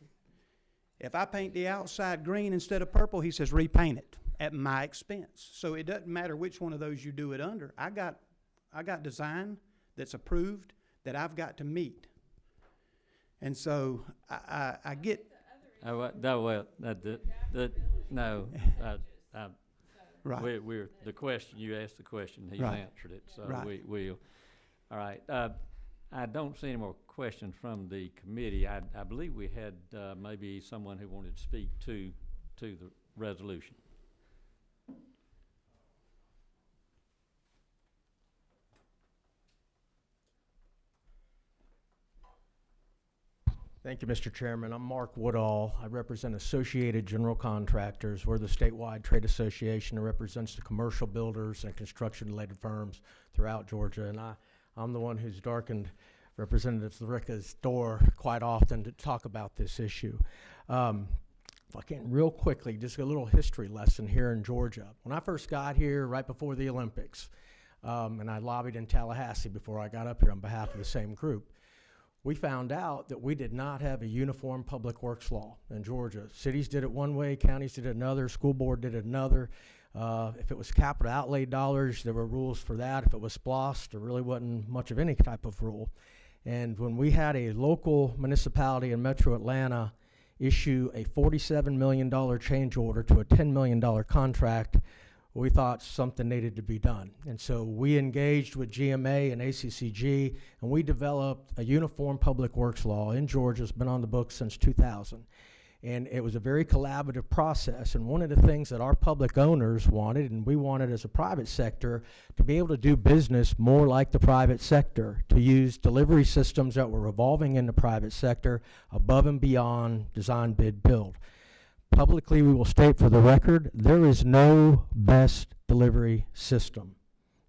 If I paint the outside green instead of purple, he says repaint it at my expense. So it doesn't matter which one of those you do it under. I got design that's approved that I've got to meet. And so I get. Right. We're the question you asked the question. He's answered it. So we'll. All right. I don't see any more questions from the committee. I believe we had maybe someone who wanted to speak to the resolution. Thank you, Mr. Chairman. I'm Mark Woodall. I represent Associated General Contractors. We're the statewide trade association that represents the commercial builders and construction-related firms throughout Georgia. And I'm the one who's darkened Representative Zarica's door quite often to talk about this issue. if I can real quickly, just a little history lesson here in Georgia. When I first got here, right before the Olympics, and I lobbied in Tallahassee before I got up here on behalf of the same group, we found out that we did not have a uniform public works law in Georgia. Cities did it one way, counties did it another, school board did it another. If it was capital outlay dollars, there were rules for that. If it was SPLOST, there really wasn't much of any type of rule. And when we had a local municipality in Metro Atlanta issue a $47 million change order to a $10 million contract, we thought something needed to be done. And so we engaged with GMA and ACCG, and we developed a uniform public works law in Georgia. It's been on the books since 2000. And it was a very collaborative process. And one of the things that our public owners wanted, and we wanted as a private sector, to be able to do business more like the private sector, to use delivery systems that were evolving in the private sector above and beyond design, bid, build. Publicly, we will state for the record, there is no best delivery system.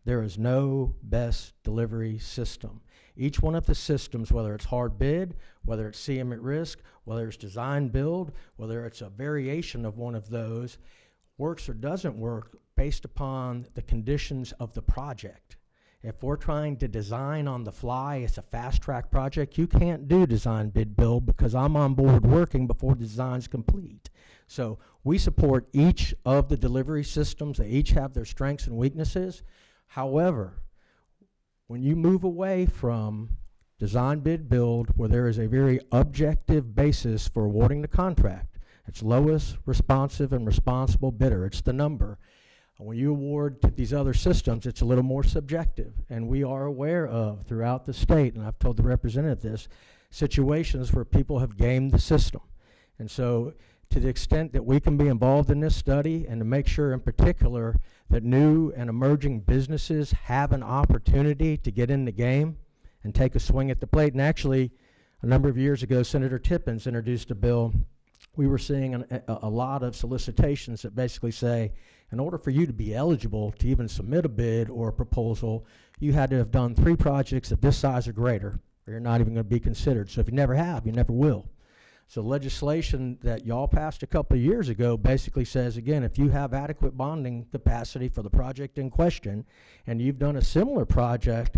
There is no best delivery system. Each one of the systems, whether it's hard bid, whether it's CM at risk, whether it's design build, whether it's a variation of one of those, works or doesn't work based upon the conditions of the project. If we're trying to design on the fly, it's a fast track project, you can't do design bid build because I'm on board working before the design's complete. So we support each of the delivery systems. They each have their strengths and weaknesses. However, when you move away from design bid build, where there is a very objective basis for awarding the contract, it's lowest responsive and responsible bidder, it's the number. And when you award to these other systems, it's a little more subjective. And we are aware of, throughout the state, and I've told the representative this, situations where people have gamed the system. And so to the extent that we can be involved in this study and to make sure in particular that new and emerging businesses have an opportunity to get in the game and take a swing at the plate. And actually, a number of years ago, Senator Tippins introduced a bill. We were seeing a lot of solicitations that basically say, in order for you to be eligible to even submit a bid or a proposal, you had to have done 3 projects of this size or greater, or you're not even going to be considered. So if you never have, you never will. So legislation that y'all passed a couple of years ago basically says, again, if you have adequate bonding capacity for the project in question, and you've done a similar project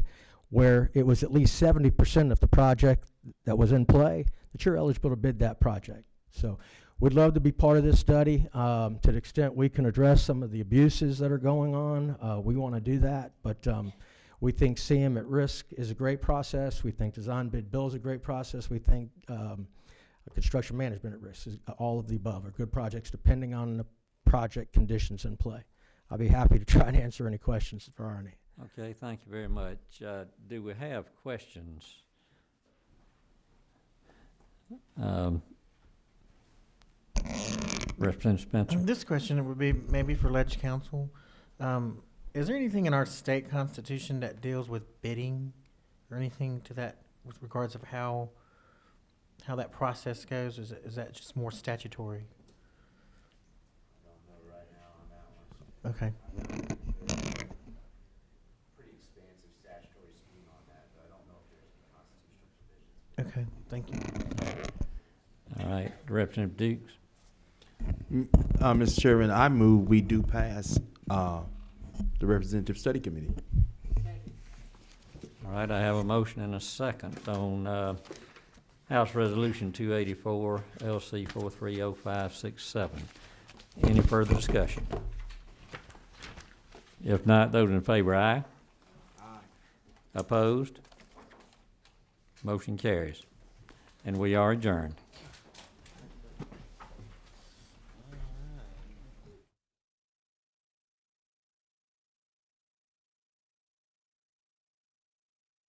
where it was at least 70% of the project that was in play, that you're eligible to bid that project. So we'd love to be part of this study. To the extent we can address some of the abuses that are going on, we want to do that. But we think CM at risk is a great process. We think design bid build is a great process. We think construction management at risk is all of the above are good projects depending on the project conditions in play. I'll be happy to try and answer any questions if there are any. Okay, thank you very much. Do we have questions? Representative Spencer. This question would be maybe for Ledge Council. Is there anything in our state constitution that deals with bidding or anything to that with regards of how that process goes? Is that just more statutory? I don't know right now on that one. Okay. Pretty expansive statutory scheme on that, but I don't know if there's any constitutional provisions. Okay, thank you. All right, Representative Dukes. Mr. Chairman, I move we do pass the Representative Study Committee. All right, I have a motion and a second on House Resolution 284, LC 430567. Any further discussion? If not, those in favor, aye. Aye. Opposed? Motion carries. And we are adjourned.